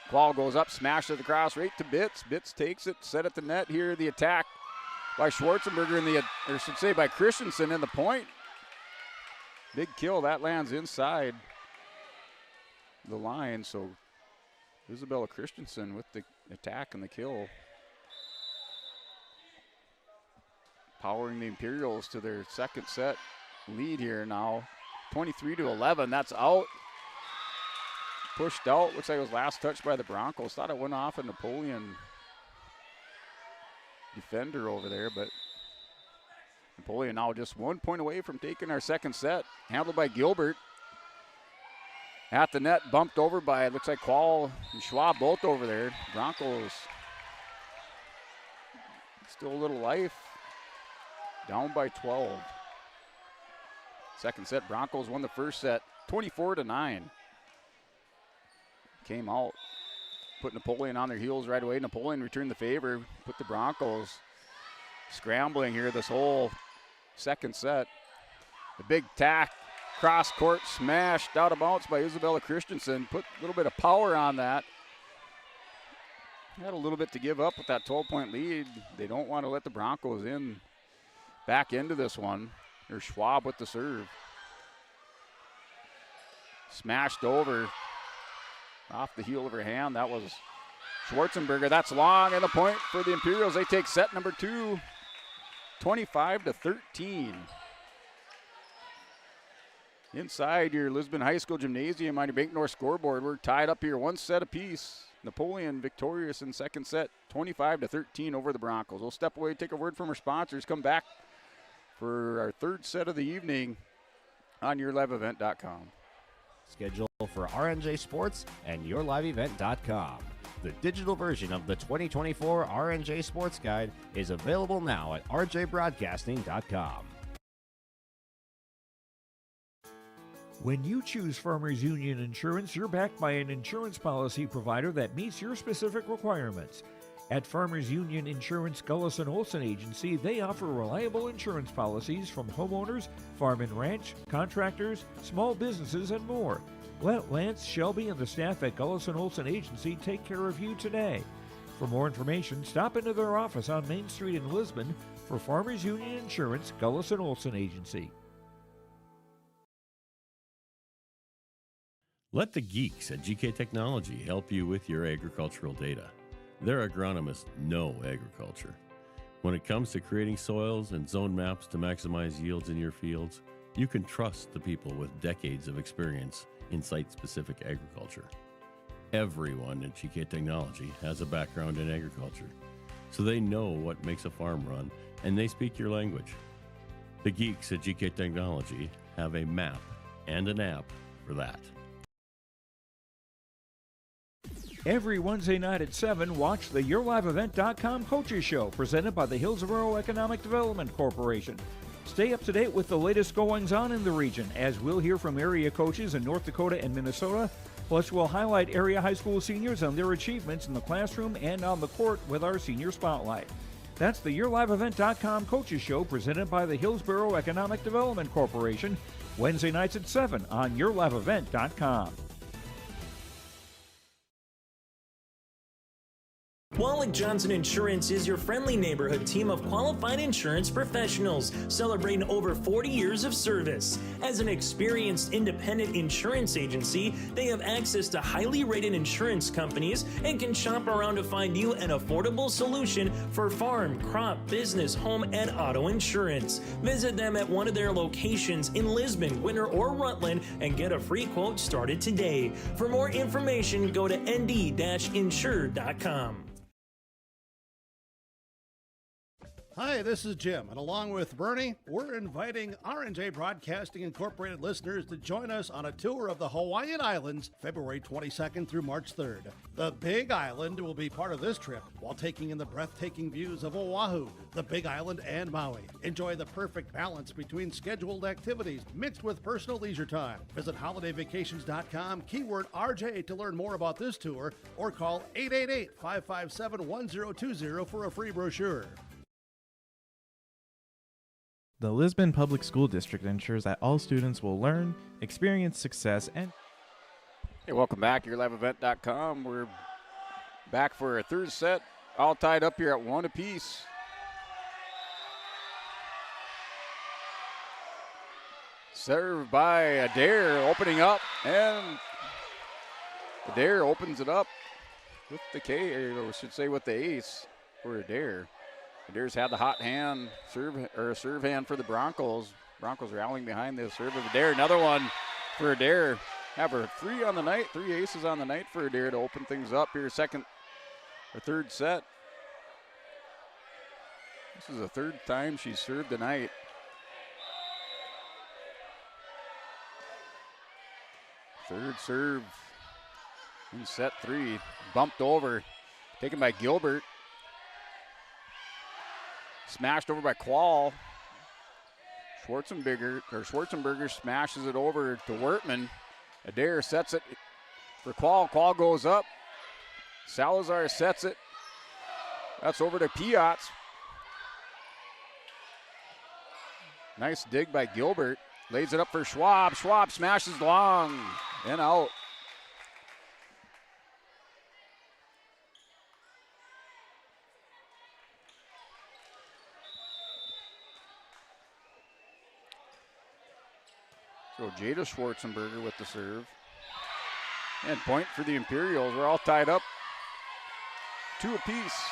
Quall goes up, smashes it across right to Bitts. Bitts takes it, set at the net here. The attack by Schwarzenberger or should say by Christensen in the point. Big kill, that lands inside the line. So Isabella Christensen with the attack and the kill. Powering the Imperials to their second set lead here now. 23-11, that's out. Pushed out, looks like it was last touched by the Broncos. Thought it went off a Napoleon defender over there, but Napoleon now just 1 point away from taking our second set. Handled by Gilbert. At the net, bumped over by, it looks like Quall and Schwab both over there. Broncos still a little life. Down by 12. Second set, Broncos won the first set, 24-9. came out, put Napoleon on their heels right away. Napoleon returned the favor, put the Broncos scrambling here this whole second set. The big tack, cross court, smashed out of bounds by Isabella Christensen. Put a little bit of power on that. Had a little bit to give up with that 12-point lead. They don't want to let the Broncos back into this one. There's Schwab with the serve. Smashed over off the heel of her hand. That was Schwarzenberger. That's long, and the point for the Imperials. They take set number 2, 25-13. Inside your Lisbon High School Gymnasium on your Bank North scoreboard, we're tied up here 1 set apiece. Napoleon victorious in second set, 25-13 over the Broncos. We'll step away, take a word from our sponsors, come back for our third set of the evening on yourliveevent.com. Schedule for RNJ Sports and yourliveevent.com. The digital version of the 2024 RNJ Sports Guide is available now at rjbroadcasting.com. When you choose Farmers Union Insurance, you're backed by an insurance policy provider that meets your specific requirements. At Farmers Union Insurance Gullison Olson Agency, they offer reliable insurance policies from homeowners, farm and ranch, contractors, small businesses, and more. Let Lance, Shelby, and the staff at Gullison Olson Agency take care of you today. For more information, stop into their office on Main Street in Lisbon for Farmers Union Insurance Gullison Olson Agency. Let the geeks at GK Technology help you with your agricultural data. Their agronomists know agriculture. When it comes to creating soils and zone maps to maximize yields in your fields, you can trust the people with decades of experience in site-specific agriculture. Everyone at GK Technology has a background in agriculture, so they know what makes a farm run, and they speak your language. The geeks at GK Technology have a map and an app for that. Every Wednesday night at 7, watch the YourLiveEvent.com Coaches Show presented by the Hillsborough Economic Development Corporation. Stay up to date with the latest goings-on in the region, as we'll hear from area coaches in North Dakota and Minnesota. Plus, we'll highlight area high school seniors and their achievements in the classroom and on the court with our Senior Spotlight. That's the YourLiveEvent.com Coaches Show presented by the Hillsborough Economic Development Corporation, Wednesday nights at 7 on YourLiveEvent.com. Wallach Johnson Insurance is your friendly neighborhood team of qualified insurance professionals celebrating over 40 years of service. As an experienced independent insurance agency, they have access to highly rated insurance companies and can shop around to find you an affordable solution for farm, crop, business, home, and auto insurance. Visit them at one of their locations in Lisbon, Winter, or Rutland and get a free quote started today. For more information, go to nd-insure.com. Hi, this is Jim, and along with Bernie, we're inviting R&J Broadcasting Incorporated listeners to join us on a tour of the Hawaiian Islands, February 22nd through March 3rd. The Big Island will be part of this trip while taking in the breathtaking views of Oahu, the Big Island, and Maui. Enjoy the perfect balance between scheduled activities mixed with personal leisure time. Visit holidayvacations.com, keyword RJ to learn more about this tour, or call 888-557-1020 for a free brochure. The Lisbon Public School District ensures that all students will learn, experience success, and... Hey, welcome back. YourLiveEvent.com. We're back for a third set, all tied up here at 1 apiece. Served by Adair, opening up, and Adair opens it up with the K, or I should say with the ace for Adair. Adair's had the hot hand, serve hand for the Broncos. Broncos rallying behind the serve of Adair. Another one for Adair. Have her 3 on the night, 3 aces on the night for Adair to open things up here. Third set. This is the third time she's served tonight. Third serve in set 3. Bumped over, taken by Gilbert. Smashed over by Quall. Schwarzenberger smashes it over to Wertman. Adair sets it for Qual. Qual goes up. Salazar sets it. That's over to Piotz. Nice dig by Gilbert. Lays it up for Schwab. Schwab smashes long and out. So Jada Schwarzenberger with the serve. And point for the Imperials. We're all tied up. 2 apiece.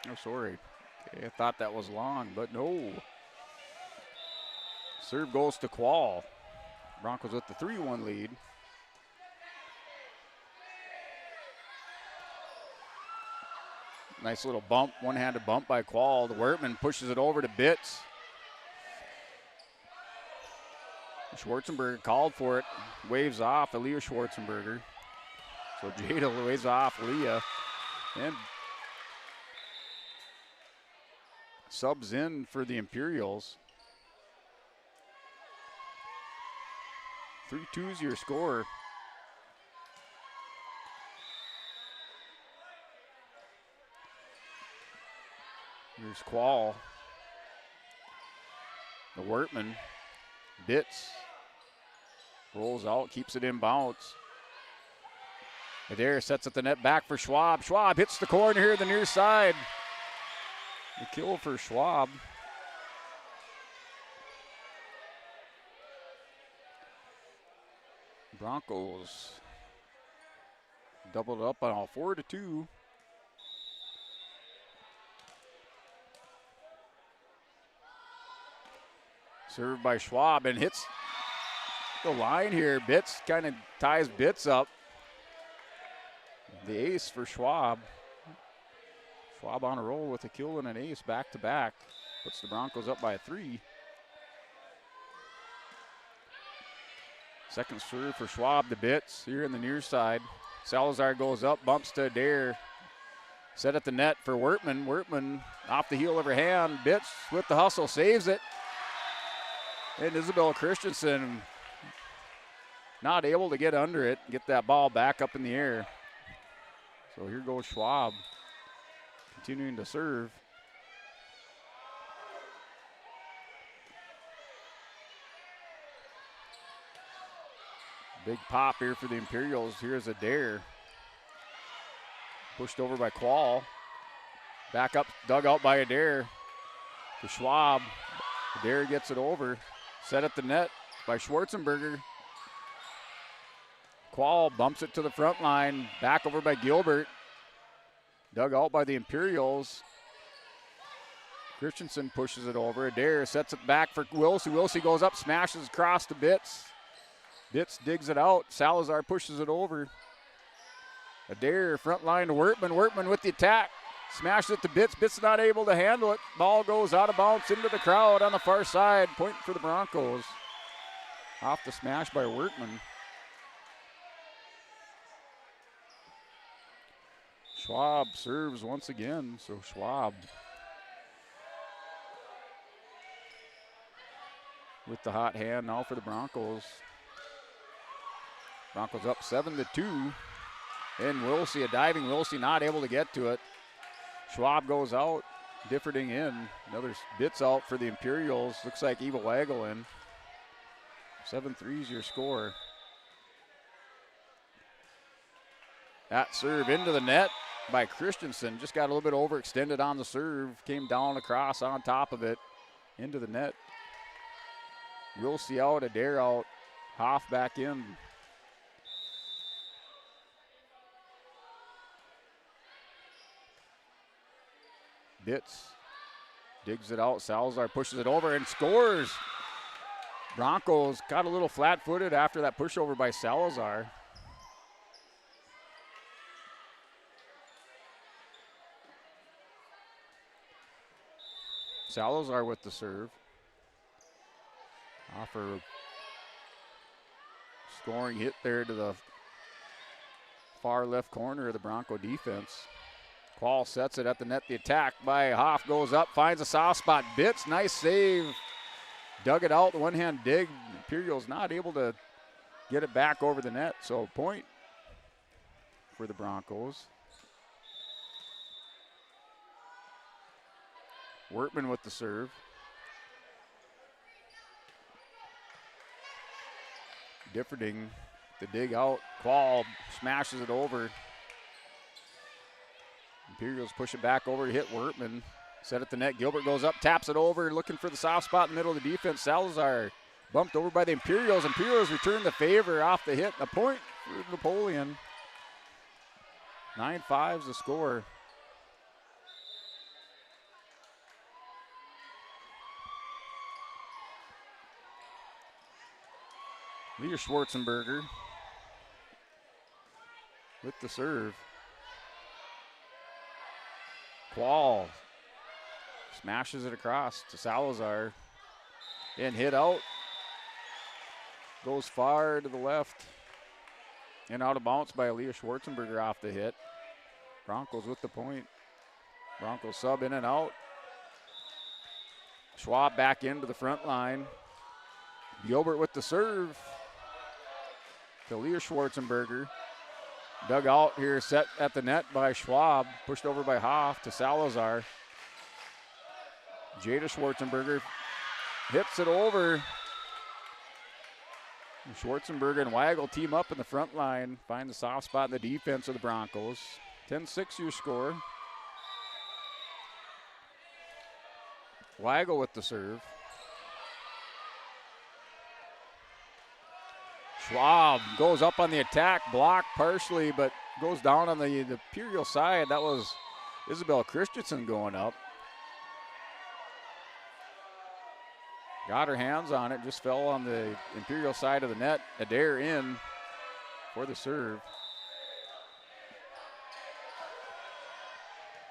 Oh, sorry. Okay, I thought that was long, but no. Serve goes to Qual. Broncos with the 3-1 lead. Nice little bump, one-handed bump by Qual. The Wertman pushes it over to Bitts. Schwarzenberger called for it. Waves off Aaliyah Schwarzenberger. So Jada waves off Leah. And subs in for the Imperials. 3-2 is your score. Here's Qual. The Wertman. Bitts. Rolls out, keeps it in bounds. Adair sets at the net back for Schwab. Schwab hits the corner here, the near side. The kill for Schwab. Broncos doubled up on all 4-2. Served by Schwab and hits the line here. Bitts kind of ties Bitts up. The ace for Schwab. Schwab on a roll with a kill and an ace back to back. Puts the Broncos up by 3. Second serve for Schwab to Bitts here in the near side. Salazar goes up, bumps to Adair. Set at the net for Wertman. Wertman off the heel of her hand. Bitts with the hustle, saves it. And Isabel Christensen not able to get under it, get that ball back up in the air. So here goes Schwab, continuing to serve. Big pop here for the Imperials. Here's Adair. Pushed over by Qual. Back up, dug out by Adair to Schwab. Adair gets it over. Set at the net by Schwarzenberger. Qual bumps it to the front line. Back over by Gilbert. Dug out by the Imperials. Christensen pushes it over. Adair sets it back for Wilsey. Wilsey goes up, smashes across to Bitts. Bitts digs it out. Salazar pushes it over. Adair front line to Wertman. Wertman with the attack. Smashes it to Bitts. Bitts not able to handle it. Ball goes out of bounds into the crowd on the far side. Point for the Broncos. Off the smash by Wertman. Schwab serves once again. So Schwab with the hot hand now for the Broncos. Broncos up 7-2. And Wilsey, a diving Wilsey, not able to get to it. Schwab goes out, Differding in. Another Bitts out for the Imperials. Looks like Eva Waggle in. 7-3 is your score. That serve into the net by Christensen. Just got a little bit overextended on the serve. Came down across on top of it. Into the net. Wilsey out, Adair out. Hoff back in. Bitts digs it out. Salazar pushes it over and scores. Broncos got a little flat-footed after that pushover by Salazar. Salazar with the serve. Offer scoring hit there to the far left corner of the Bronco defense. Qual sets it at the net. The attack by Hoff goes up, finds a soft spot. Bitts, nice save. Dug it out, the one-hand dig. Imperials not able to get it back over the net. So point for the Broncos. Wortman with the serve. Differding the dig out. Qual smashes it over. Imperials push it back over to hit Wortman. Set at the net. Gilbert goes up, taps it over, looking for the soft spot in the middle of the defense. Salazar bumped over by the Imperials. Imperials return the favor off the hit. A point for Napoleon. 9-5 is the score. Leah Schwarzenberger with the serve. Qual smashes it across to Salazar. And hit out. Goes far to the left. And out of bounds by Leah Schwarzenberger off the hit. Broncos with the point. Broncos sub in and out. Schwab back into the front line. Gilbert with the serve. To Leah Schwarzenberger. Dug out here, set at the net by Schwab. Pushed over by Hoff to Salazar. Jada Schwarzenberger hits it over. Schwarzenberger and Weigel team up in the front line. Find the soft spot in the defense of the Broncos. 10-6 your score. Weigel with the serve. Schwab goes up on the attack, blocked partially, but goes down on the Imperial side. That was Isabel Christensen going up. Got her hands on it, just fell on the Imperial side of the net. Adair in for the serve.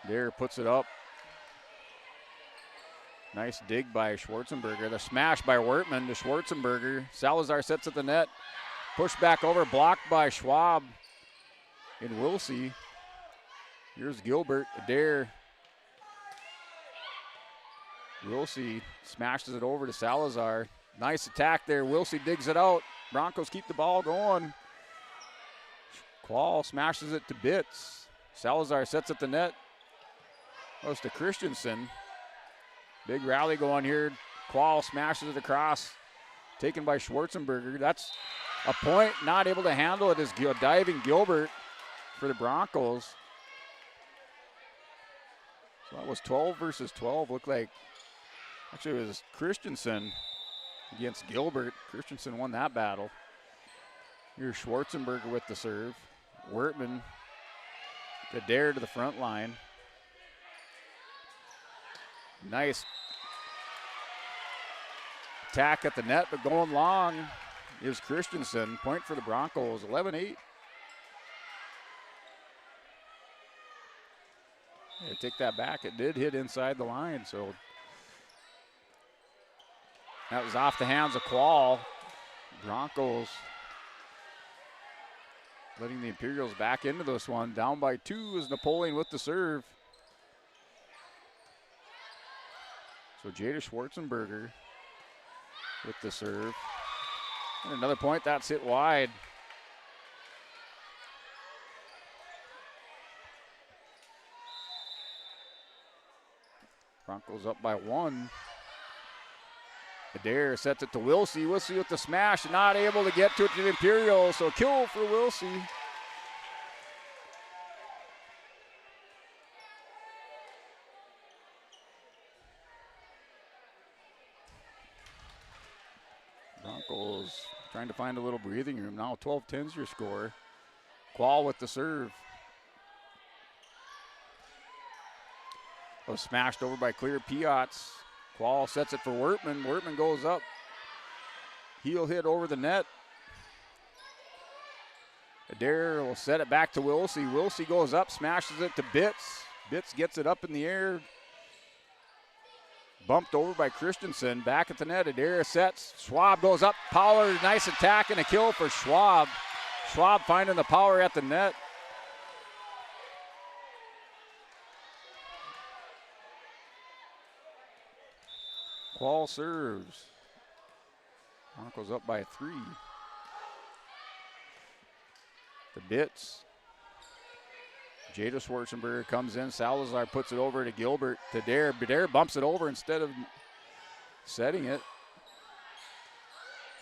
Adair puts it up. Nice dig by Schwarzenberger. The smash by Wortman to Schwarzenberger. Salazar sets at the net. Push back over, blocked by Schwab and Wilsey. Here's Gilbert, Adair. Wilsey smashes it over to Salazar. Nice attack there. Wilsey digs it out. Broncos keep the ball going. Qual smashes it to bits. Salazar sets at the net. Goes to Christensen. Big rally going here. Qual smashes it across. Taken by Schwarzenberger. That's a point. Not able to handle it is diving Gilbert for the Broncos. So that was 12 versus 12. Looked like actually it was Christensen against Gilbert. Christensen won that battle. Here's Schwarzenberger with the serve. Wortman to Dare to the front line. Nice attack at the net, but going long is Christensen. Point for the Broncos, 11-8. Yeah, take that back. It did hit inside the line, so that was off the hands of Qual. Broncos letting the Imperials back into this one. Down by 2 is Napoleon with the serve. So Jada Schwarzenberger with the serve. And another point, that's hit wide. Broncos up by 1. Adair sets it to Wilsey. Wilsey with the smash, not able to get to it to the Imperials, so kill for Wilsey. Broncos trying to find a little breathing room. Now 12-10's your score. Qual with the serve. Was smashed over by Clear Piotz. Qual sets it for Wortman. Wortman goes up. Heel hit over the net. Adair will set it back to Wilsey. Wilsey goes up, smashes it to Bitts. Bitts gets it up in the air. Bumped over by Christensen. Back at the net. Adair sets. Schwab goes up. Power, nice attack and a kill for Schwab. Schwab finding the power at the net. Qual serves. Broncos up by 3. to Bitts. Jada Schwarzenberger comes in. Salazar puts it over to Gilbert to Dare. Dare bumps it over instead of setting it.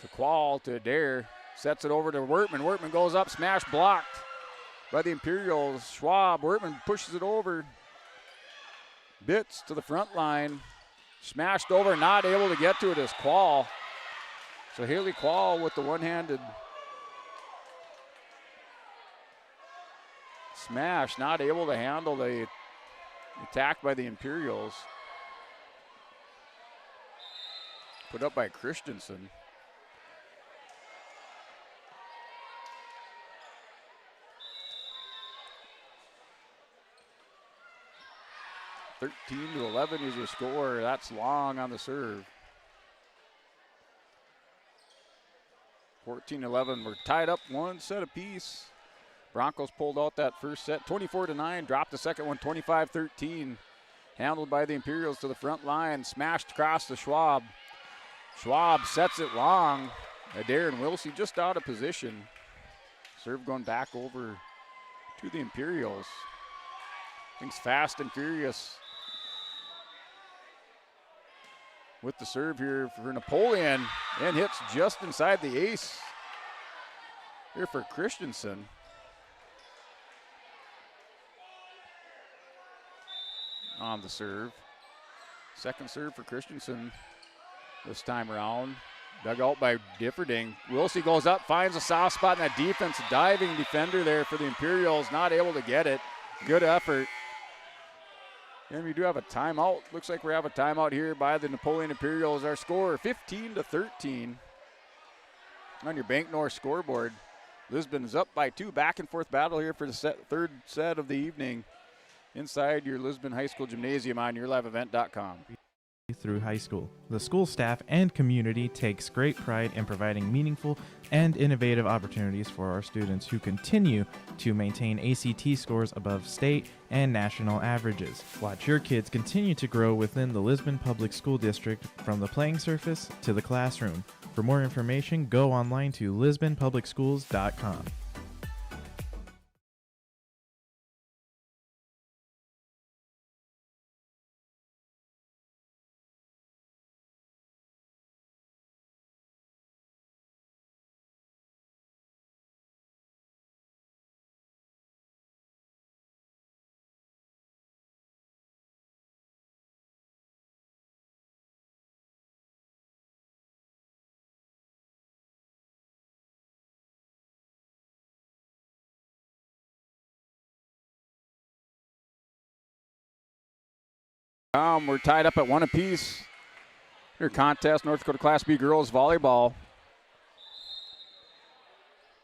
To Qual to Dare. Sets it over to Wertman. Wertman goes up. Smash blocked by the Imperials. Schwab. Wertman pushes it over. Bitts to the front line. Smashed over. Not able to get to it as Qual. So Haley Qual with the one-handed smash, not able to handle the attack by the Imperials. Put up by Christensen. (13-11) is your score. That's long on the serve. 14-11. We're tied up one set apiece. Broncos pulled out that first set, 24-9. Dropped the second one, 25-13. Handled by the Imperials to the front line. Smashed across to Schwab. Schwab sets it long. Adair and Wilsey just out of position. Serve going back over to the Imperials. Things fast and furious with the serve here for Napoleon, and hits just inside the ace here for Christensen. On the serve. Second serve for Christensen this time around. Dug out by Differding. Wilsey goes up, finds a soft spot in that defense. Diving defender there for the Imperials, not able to get it. Good effort. And we do have a timeout. Looks like we have a timeout here by the Napoleon Imperials. Our score 15-13 on your Bank North scoreboard. Lisbon is up by 2. Back and forth battle here for the third set of the evening inside your Lisbon High School Gymnasium on yourliveevent.com. Through high school. The school staff and community takes great pride in providing meaningful and innovative opportunities for our students who continue to maintain ACT scores above state and national averages. Watch your kids continue to grow within the Lisbon Public School District from the playing surface to the classroom. For more information, go online to lisbonpublicschools.com. We're tied up at 1 apiece. Your contest, North Dakota Class B girls volleyball.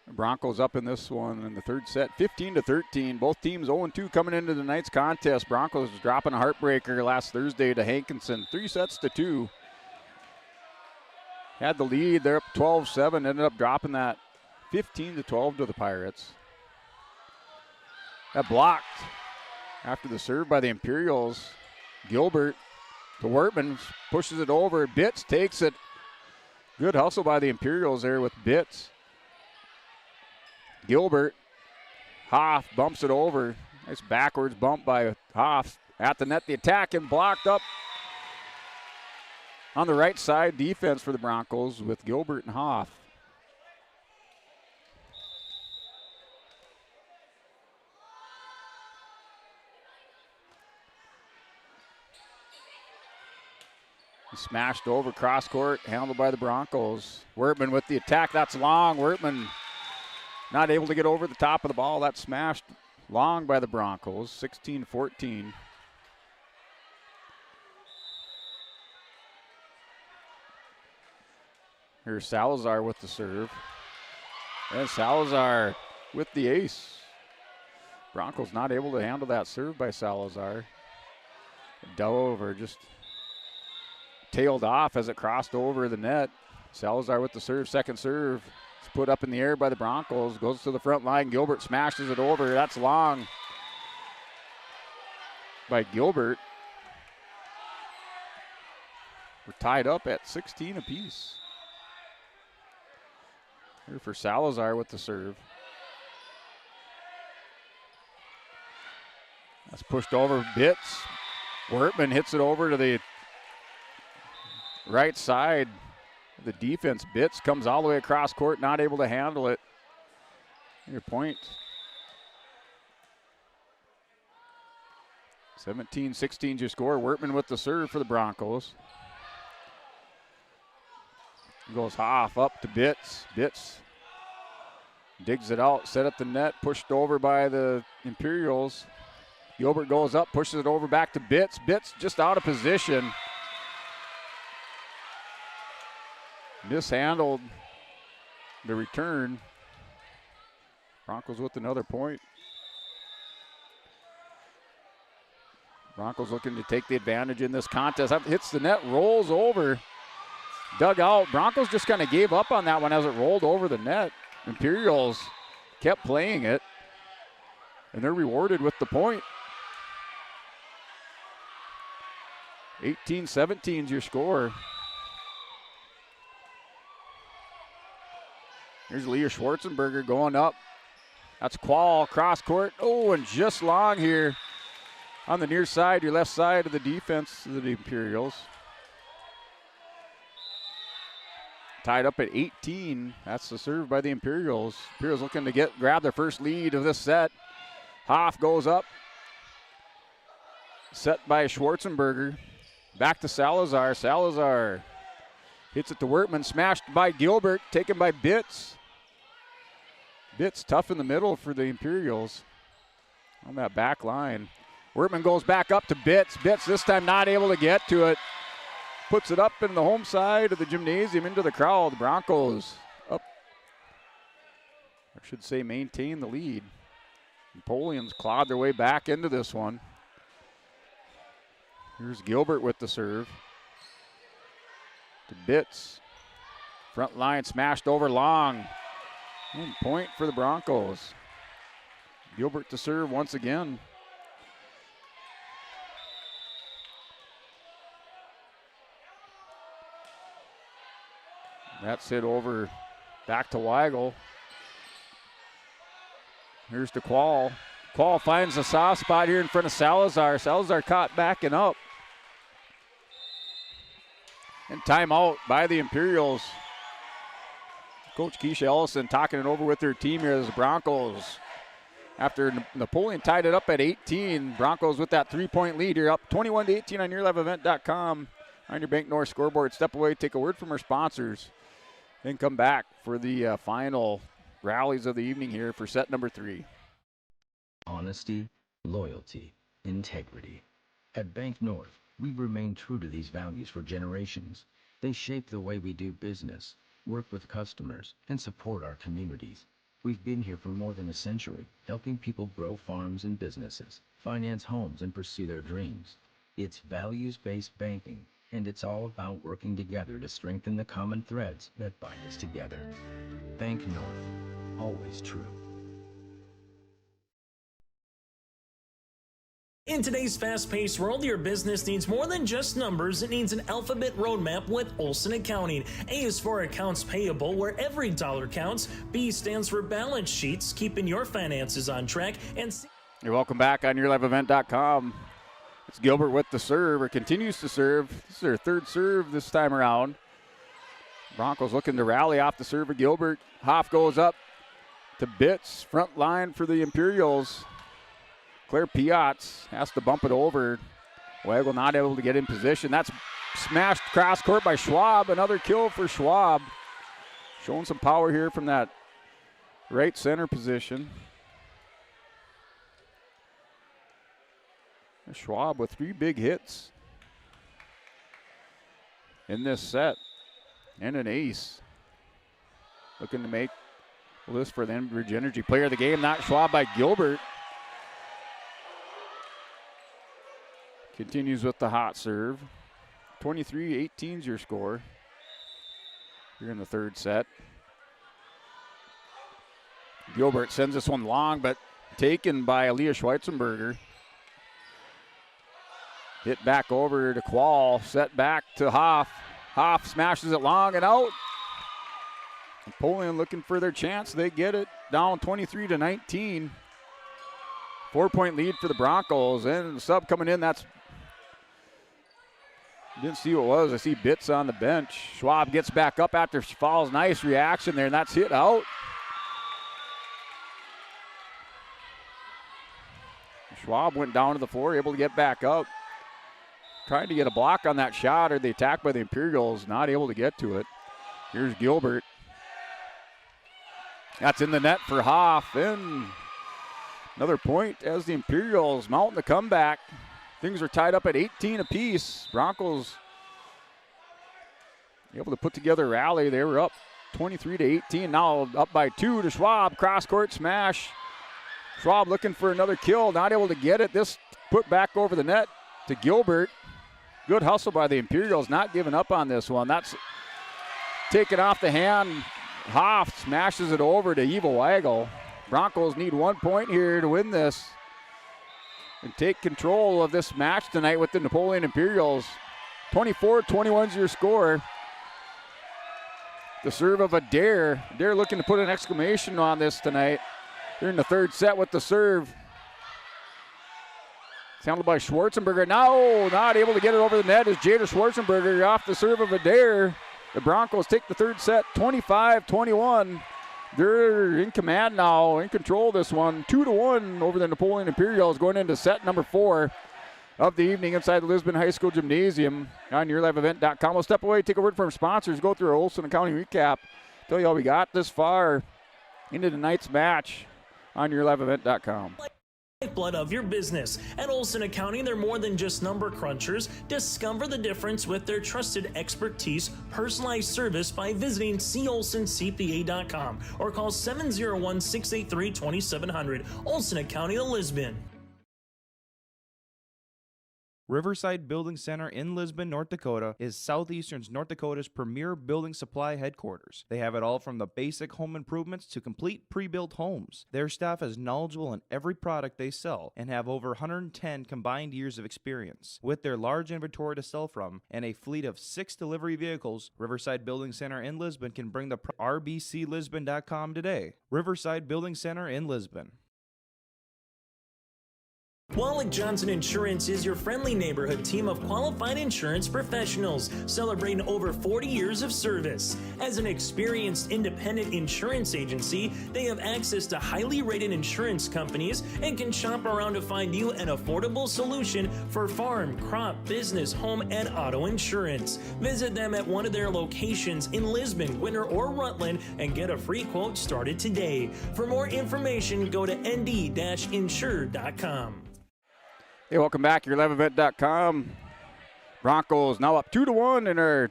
The Broncos up in this one in the third set, 15-13. Both teams 0-2 coming into tonight's contest. Broncos dropping a heartbreaker last Thursday to Hankinson, 3-2. Had the lead, they're up 12-7, ended up dropping that 15-12 to the Pirates. That blocked after the serve by the Imperials. Gilbert to Wertman, pushes it over. Bitts takes it. Good hustle by the Imperials there with Bitts. Gilbert. Hoff bumps it over. Nice backwards bump by Hoff. At the net, the attack, and blocked up on the right side. Defense for the Broncos with Gilbert and Hoff. Smashed over cross court, handled by the Broncos. Wertman with the attack, that's long. Wertman not able to get over the top of the ball. That's smashed long by the Broncos, 16-14. Here's Salazar with the serve. And Salazar with the ace. Broncos not able to handle that serve by Salazar. Dove over, just tailed off as it crossed over the net. Salazar with the serve, second serve. It's put up in the air by the Broncos. Goes to the front line. Gilbert smashes it over. That's long by Gilbert. We're tied up at 16 apiece. Here for Salazar with the serve. That's pushed over. Bitts. Wortman hits it over to the right side of the defense. Bitts comes all the way across court, not able to handle it. Your point. 17-16 your score. Wortman with the serve for the Broncos. Goes Hoff up to Bitts. Bitts digs it out, set up the net, pushed over by the Imperials. Gilbert goes up, pushes it over back to Bitts. Bitts just out of position. Mishandled the return. Broncos with another point. Broncos looking to take the advantage in this contest. Hits the net, rolls over, dug out. Broncos just kind of gave up on that one as it rolled over the net. Imperials kept playing it, and they're rewarded with the point. 18-17 is your score. Here's Leah Schwarzenberger going up. That's Qual cross court. Oh, and just long here on the near side, your left side of the defense of the Imperials. Tied up at 18. That's the serve by the Imperials. Imperials looking to grab their first lead of this set. Hoff goes up. Set by Schwarzenberger. Back to Salazar. Salazar hits it to Wortman. Smashed by Gilbert. Taken by Bitts. Bitts tough in the middle for the Imperials on that back line. Wortman goes back up to Bitts. Bitts this time not able to get to it. Puts it up in the home side of the gymnasium into the crowd. The Broncos up, I should say maintain the lead. Napoleons clawed their way back into this one. Here's Gilbert with the serve. To Bitts. Front line smashed over long. And point for the Broncos. Gilbert to serve once again. That's hit over back to Weigel. Here's to Qual. Qual finds a soft spot here in front of Salazar. Salazar caught backing up. And timeout by the Imperials. Coach Keisha Ellison talking it over with their team here as the Broncos. After Napoleon tied it up at 18, Broncos with that 3-point lead here, up 21-18 on yourliveevent.com. On your Bank North scoreboard. Step away, take a word from our sponsors. Then come back for the final rallies of the evening here for set number 3. Honesty, loyalty, integrity. At Bank North, we remain true to these values for generations. They shape the way we do business, work with customers, and support our communities. We've been here for more than a century, helping people grow farms and businesses, finance homes, and pursue their dreams. It's values-based banking, and it's all about working together to strengthen the common threads that bind us together. Bank North, always true. In today's fast-paced world, your business needs more than just numbers. It needs an alphabet roadmap with Olson Accounting. A is for accounts payable, where every dollar counts. B stands for balance sheets, keeping your finances on track. And C. You're welcome back on yourliveevent.com. It's Gilbert with the serve, or continues to serve. This is their third serve this time around. Broncos looking to rally off the serve of Gilbert. Hoff goes up to Bitts. Front line for the Imperials. Claire Piatz has to bump it over. Weigel not able to get in position. That's smashed cross court by Schwab. Another kill for Schwab. Showing some power here from that right center position. Schwab with 3 big hits in this set and an ace. Looking to make a list for the Enbridge Energy Player of the Game. Not Schwab by Gilbert. Continues with the hot serve. 23-18 is your score here in the third set. Gilbert sends this one long, but taken by Aaliyah Schweitzenberger. Hit back over to Qual, set back to Hoff. Hoff smashes it long and out. Napoleon looking for their chance. They get it, down 23-19. 4-point lead for the Broncos. And the sub coming in, that's, didn't see what it was. I see Bitts on the bench. Schwab gets back up after she falls. Nice reaction there, and that's hit out. Schwab went down to the floor, able to get back up. Trying to get a block on that shot, or the attack by the Imperials, not able to get to it. Here's Gilbert. That's in the net for Hoff, and another point as the Imperials mount the comeback. Things are tied up at 18 apiece. Broncos able to put together a rally. They were up 23-18, now up by 2 to Schwab. Cross-court smash. Schwab looking for another kill, not able to get it. This put back over the net to Gilbert. Good hustle by the Imperials, not giving up on this one. That's taken off the hand. Hoff smashes it over to Eva Weigel. Broncos need 1 point here to win this and take control of this match tonight with the Napoleon Imperials. 24-21 is your score. The serve of Adair. Adair looking to put an exclamation on this tonight. They're in the third set with the serve. It's handled by Schwarzenberger. Now not able to get it over the net is Jada Schwarzenberger off the serve of Adair. The Broncos take the third set 25-21. They're in command now, in control of this one. 2-1 over the Napoleon Imperials going into set number 4 of the evening inside the Lisbon High School Gymnasium on YourLiveEvent.com. We'll step away, take a word from our sponsors, go through our Olson Accounting recap, tell you how we got this far into tonight's match on YourLiveEvent.com. Lifeblood of your business. At Olson Accounting, they're more than just number crunchers. Discover the difference with their trusted expertise, personalized service by visiting colsoncpa.com or call 701-683-2700. Olson Accounting of Lisbon. Riverside Building Center in Lisbon, North Dakota is Southeastern North Dakota's premier building supply headquarters. They have it all from the basic home improvements to complete pre-built homes. Their staff is knowledgeable in every product they sell and have over 110 combined years of experience. With their large inventory to sell from and a fleet of 6 delivery vehicles, Riverside Building Center in Lisbon can bring the rbclisbon.com today. Riverside Building Center in Lisbon. Wallach Johnson Insurance is your friendly neighborhood team of qualified insurance professionals celebrating over 40 years of service. As an experienced independent insurance agency, they have access to highly rated insurance companies and can shop around to find you an affordable solution for farm, crop, business, home, and auto insurance. Visit them at one of their locations in Lisbon, Winter, or Rutland and get a free quote started today. For more information, go to nd-insure.com. Hey, welcome back. YourLiveEvent.com. Broncos now up 2-1 in our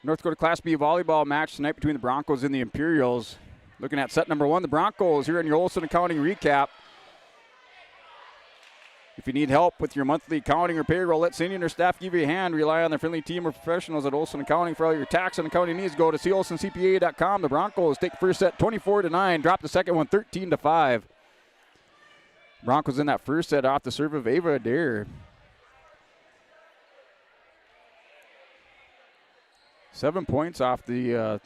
North Dakota Class B volleyball match tonight between the Broncos and the Imperials. Looking at set number 1, the Broncos here in your Olson Accounting recap. If you need help with your monthly accounting or payroll, let Cindy and her staff give you a hand. Rely on their friendly team of professionals at Olson Accounting for all your tax and accounting needs. Go to colsoncpa.com. The Broncos take the first set 24-9, drop the second one 13-5. Broncos in that first set off the serve of Ava Adair. 7 points off the, I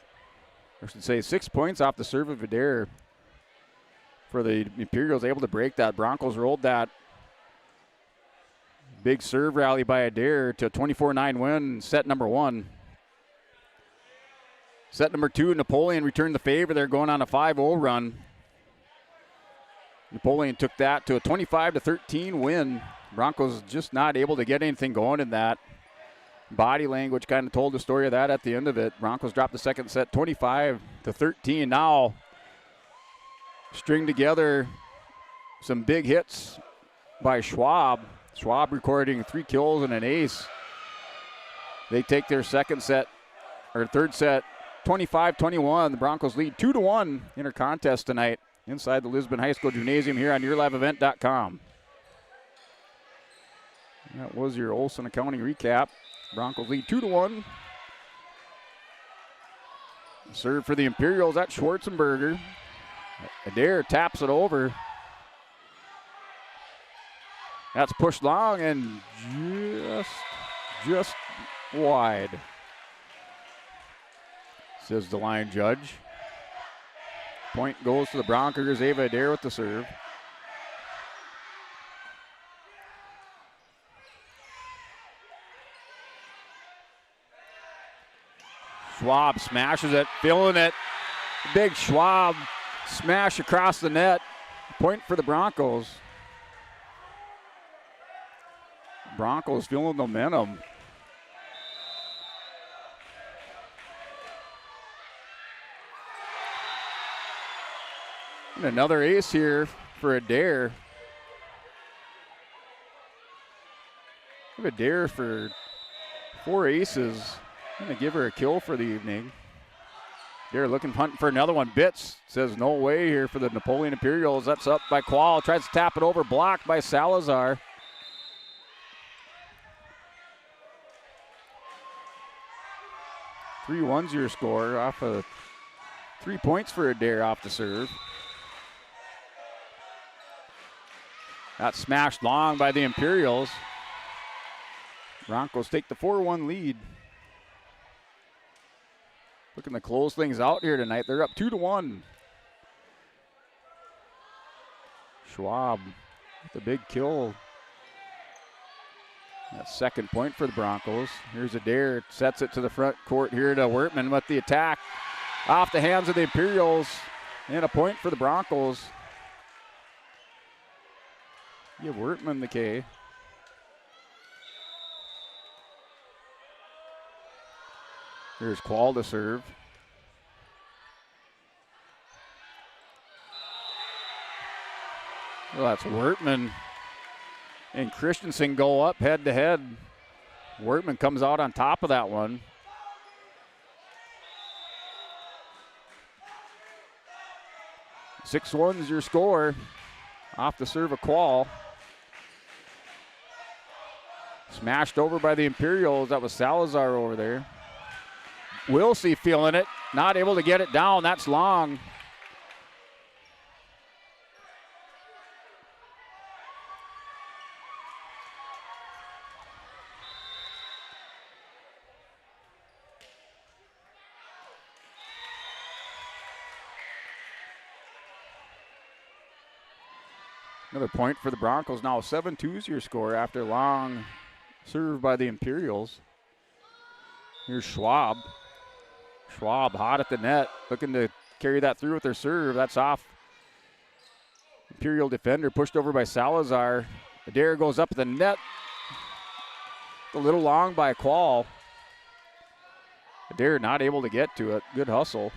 should say 6 points off the serve of Adair for the Imperials, able to break that. Broncos rolled that big serve rally by Adair to a 24-9 win, set number 1. Set number 2, Napoleon returned the favor. They're going on a 5-0 run. Napoleon took that to a 25-13 win. Broncos just not able to get anything going in that. Body language kind of told the story of that at the end of it. Broncos dropped the second set 25-13. Now string together some big hits by Schwab. Schwab recording 3 kills and an ace. They take their third set 25-21. The Broncos lead 2-1 in our contest tonight inside the Lisbon High School Gymnasium here on YourLiveEvent.com. That was your Olson Accounting recap. Broncos lead 2-1. Serve for the Imperials at Schwarzenberger. Adair taps it over. That's pushed long and just wide, says the line judge. Point goes to the Broncos. Ava Adair with the serve. Schwab smashes it, feeling it. Big Schwab smash across the net. Point for the Broncos. Broncos feeling momentum. And another ace here for Adair. Adair for 4 aces. I'm going to give her a kill for the evening. Adair looking, hunting for another one. Bitts says no way here for the Napoleon Imperials. That's up by Qual. Tries to tap it over. Blocked by Salazar. Three one's your score off of 3 points for Adair off the serve. That's smashed long by the Imperials. Broncos take the 4-1 lead. Looking to close things out here tonight. They're up 2-1. Schwab with the big kill. That second point for the Broncos. Here's Adair, sets it to the front court here to Wertman with the attack. Off the hands of the Imperials, and a point for the Broncos. Give Wertman the K. Here's Qual to serve. Well, that's Wertman and Christensen go up head to head. Wertman comes out on top of that one. Six one's your score. Off the serve of Qual. Smashed over by the Imperials. That was Salazar over there. Wilsey feeling it. Not able to get it down. That's long. Another point for the Broncos. Now 7-2's your score after long serve by the Imperials. Here's Schwab. Schwab hot at the net, looking to carry that through with their serve. That's off. Imperial defender pushed over by Salazar. Adair goes up the net. A little long by Qual. Adair not able to get to it. Good hustle.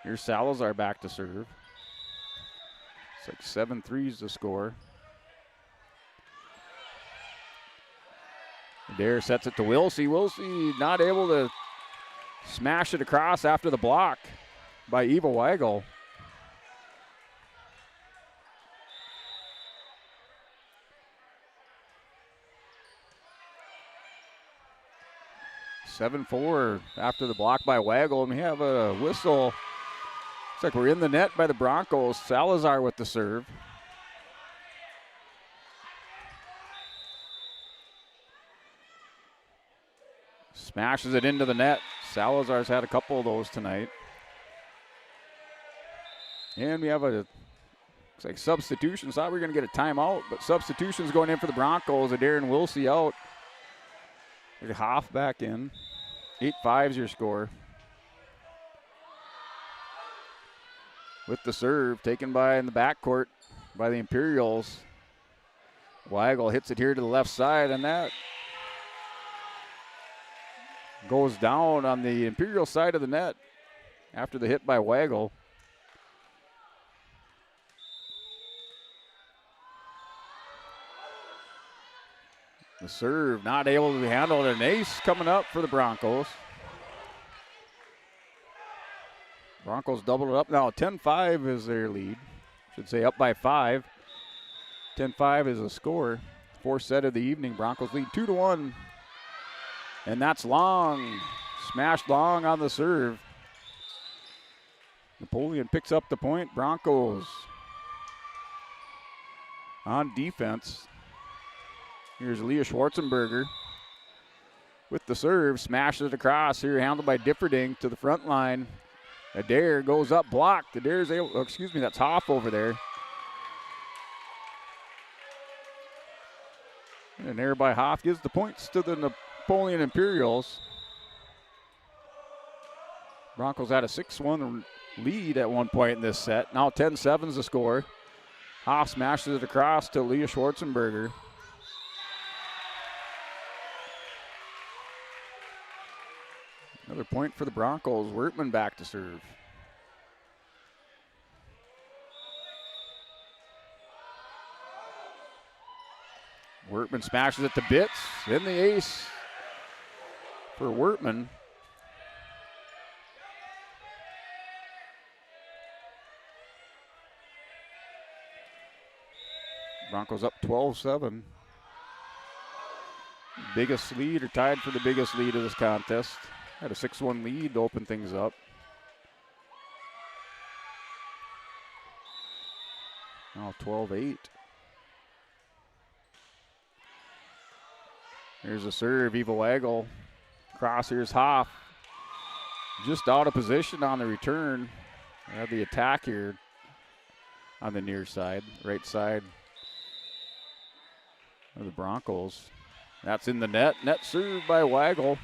Here's Salazar back to serve. It's like 7-3's the score. Adair sets it to Wilsey. Wilsey not able to smash it across after the block by Eva Weigel. (7-4) after the block by Weigel, and we have a whistle. Looks like we're in the net by the Broncos. Salazar with the serve. Smashes it into the net. Salazar's had a couple of those tonight. And we have a, looks like substitutions. Thought we were going to get a timeout, but substitutions going in for the Broncos. Adair and Wilsey out. Hoff back in. 8-5's your score. With the serve taken by in the backcourt by the Imperials. Weigel hits it here to the left side, and that goes down on the Imperial side of the net after the hit by Weigel. The serve not able to be handled. An ace coming up for the Broncos. Broncos doubled it up now. 10-5 is their lead. Should say up by 5. 10-5 is the score. Fourth set of the evening. Broncos lead 2-1. And that's long. Smashed long on the serve. Napoleon picks up the point. Broncos on defense. Here's Leah Schwarzenberger with the serve. Smashes it across here, handled by Differding to the front line. Adair goes up, blocked. Adair's able, oh, excuse me, that's Hoff over there. And there by Hoff gives the points to the Napoleon Imperials. Broncos had a 6-1 lead at one point in this set. Now 10-7 is the score. Hoff smashes it across to Leah Schwarzenberger. Another point for the Broncos. Wertman back to serve. Wertman smashes it to bits. In the ace for Wertman. Broncos up 12-7. Biggest lead, or tied for the biggest lead of this contest. Had a 6-1 lead to open things up. Now 12-8. Here's a serve, Eva Wagel. Cross, here's Hoff. Just out of position on the return. They have the attack here on the near side, right side of the Broncos. That's in the net. Net served by Wagel.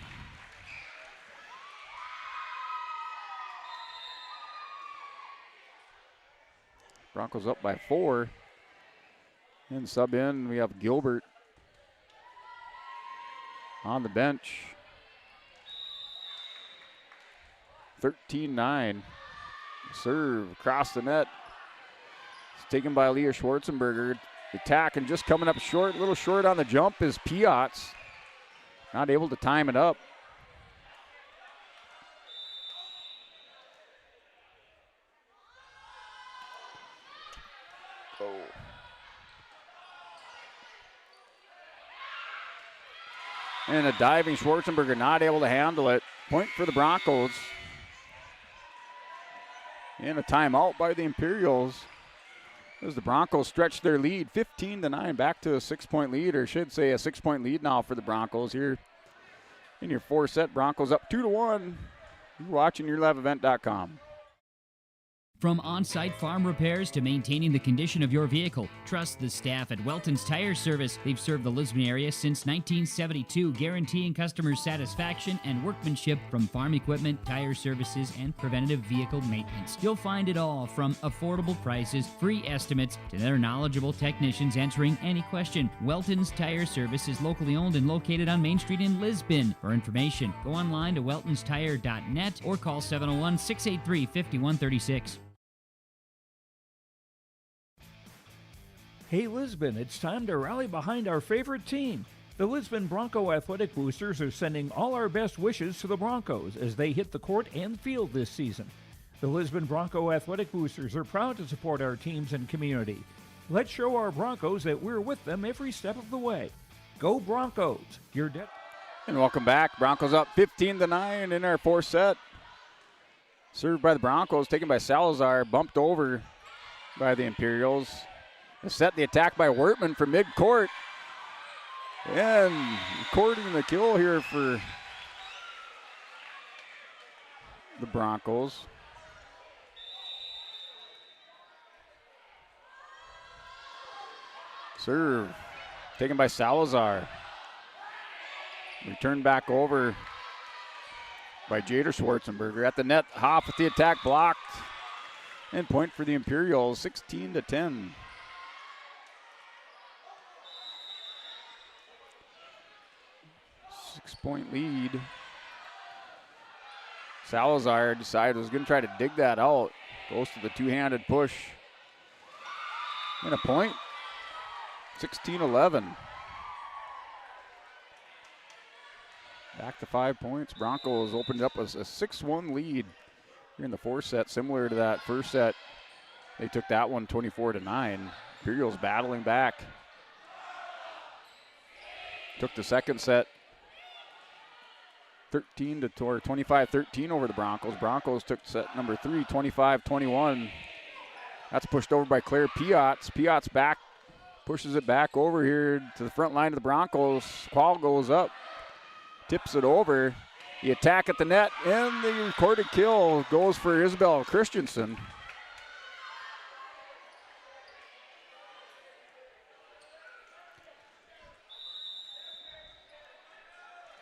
Broncos up by 4. And sub in, we have Gilbert on the bench. 13-9. Serve across the net. It's taken by Leah Schwarzenberger. Attack and just coming up short, a little short on the jump is Piotz. Not able to time it up. Oh. And a diving Schwarzenberger, not able to handle it. Point for the Broncos. And a timeout by the Imperials. As the Broncos stretch their lead 15-9, back to a 6-point lead, or should say a 6-point lead now for the Broncos here in your 4-set. Broncos up 2-1. You're watching YourLiveEvent.com. From on-site farm repairs to maintaining the condition of your vehicle, trust the staff at Welton's Tire Service. They've served the Lisbon area since 1972, guaranteeing customers satisfaction and workmanship from farm equipment, tire services, and preventative vehicle maintenance. You'll find it all from affordable prices, free estimates, to their knowledgeable technicians answering any question. Welton's Tire Service is locally owned and located on Main Street in Lisbon. For information, go online to weltonstire.net or call 701-683-5136. Hey Lisbon, it's time to rally behind our favorite team. The Lisbon Bronco Athletic Boosters are sending all our best wishes to the Broncos as they hit the court and field this season. The Lisbon Bronco Athletic Boosters are proud to support our teams and community. Let's show our Broncos that we're with them every step of the way. Go Broncos! And welcome back. Broncos up 15-9 in our 4th set. Served by the Broncos, taken by Salazar, bumped over by the Imperials. Set the attack by Wertman from mid-court. And recording the kill here for the Broncos. Serve taken by Salazar. Returned back over by Jader Schwarzenberger. At the net, Hoff with the attack blocked. And point for the Imperials, 16-10. Six-point lead. Salazar decided was going to try to dig that out. Goes to the two-handed push. And a point. 16-11. Back to 5 points. Broncos opened up as a 6-1 lead here in the 4th set, similar to that first set. They took that one 24-9. Imperials battling back. Took the second set 25-13 over the Broncos. Broncos took set number 3, 25-21. That's pushed over by Claire Piotz. Piotz back, pushes it back over here to the front line of the Broncos. Qual goes up, tips it over. The attack at the net, and the recorded kill goes for Isabel Christensen.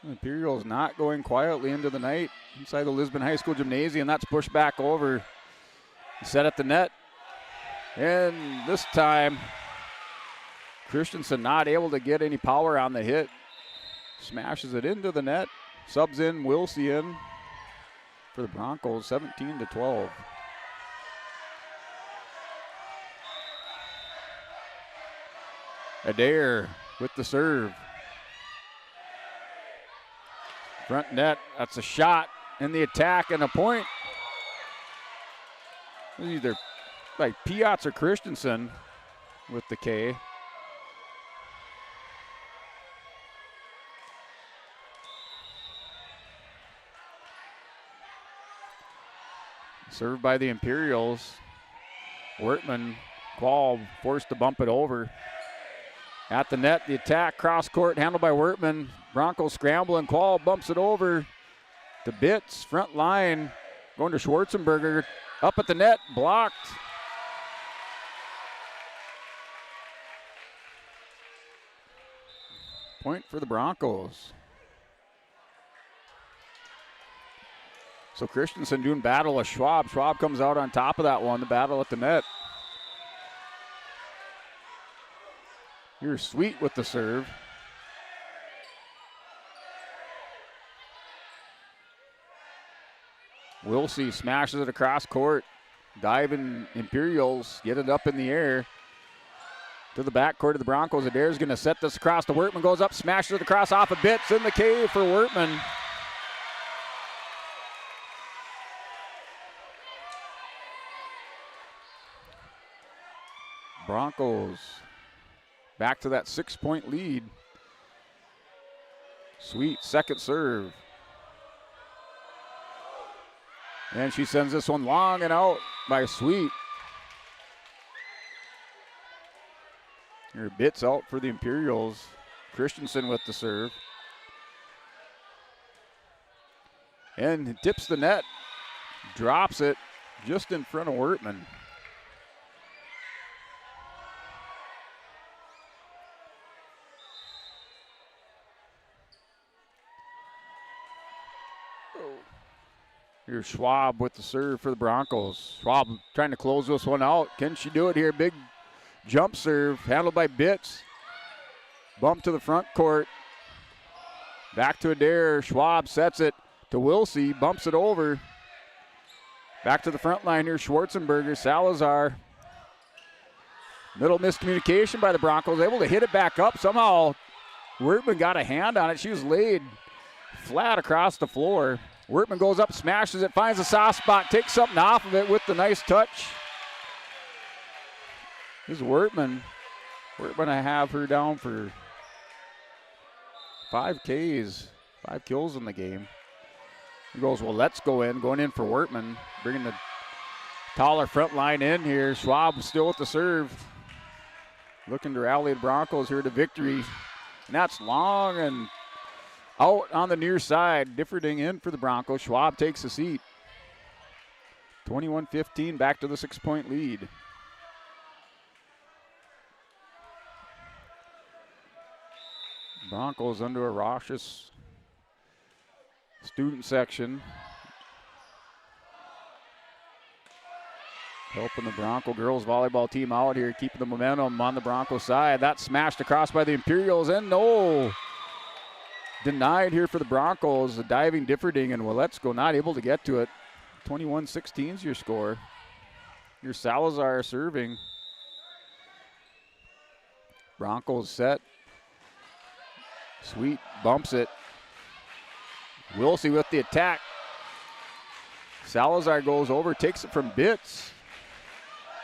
Imperials not going quietly into the night inside the Lisbon High School Gymnasium. That's pushed back over. Set at the net. And this time, Christensen not able to get any power on the hit. Smashes it into the net. Subs in, Wilsey in for the Broncos, 17-12. Adair with the serve. Front net, that's a shot in the attack and a point. Either like Piotr or Christensen with the K. Served by the Imperials. Wertman, Qual forced to bump it over. At the net, the attack, cross court, handled by Wertman. Broncos scrambling, Qual bumps it over to Bitts, front line, going to Schwarzenberger. Up at the net, blocked. Point for the Broncos. So Christensen doing battle with Schwab. Schwab comes out on top of that one, the battle at the net. Here's Sweet with the serve. Wilsey smashes it across court. Diving Imperials get it up in the air to the backcourt of the Broncos. Adair's going to set this across. The Wertman goes up, smashes it across off a Bitts in the cave for Wertman. Broncos back to that 6-point lead. Sweet, second serve. And she sends this one long and out by Sweet. Here, Bitts out for the Imperials. Christensen with the serve. And tips the net. Drops it just in front of Wertman. Here's Schwab with the serve for the Broncos. Schwab trying to close this one out. Can she do it here? Big jump serve handled by Bitts. Bump to the front court. Back to Adair. Schwab sets it to Wilsey. Bumps it over. Back to the front line here. Schwarzenberger. Salazar. Middle miscommunication by the Broncos. Able to hit it back up. Somehow Wertman got a hand on it. She was laid flat across the floor. Wertman goes up, smashes it, finds a soft spot, takes something off of it with the nice touch. This is Wertman. We're going to have her down for 5 Ks, 5 kills in the game. He goes, well, let's go in. Going in for Wertman, bringing the taller front line in here. Schwab still with the serve. Looking to rally the Broncos here to victory. And that's long and out on the near side. Differding in for the Broncos. Schwab takes a seat. 21-15, back to the 6-point lead. Broncos under a raucous student section. Helping the Bronco girls volleyball team out here, keeping the momentum on the Bronco side. That's smashed across by the Imperials, and no! Denied here for the Broncos. The diving Differding and Waletzko not able to get to it. 21-16 is your score. Your Salazar serving. Broncos set. Sweet bumps it. Wilsey with the attack. Salazar goes over, takes it from Bitts.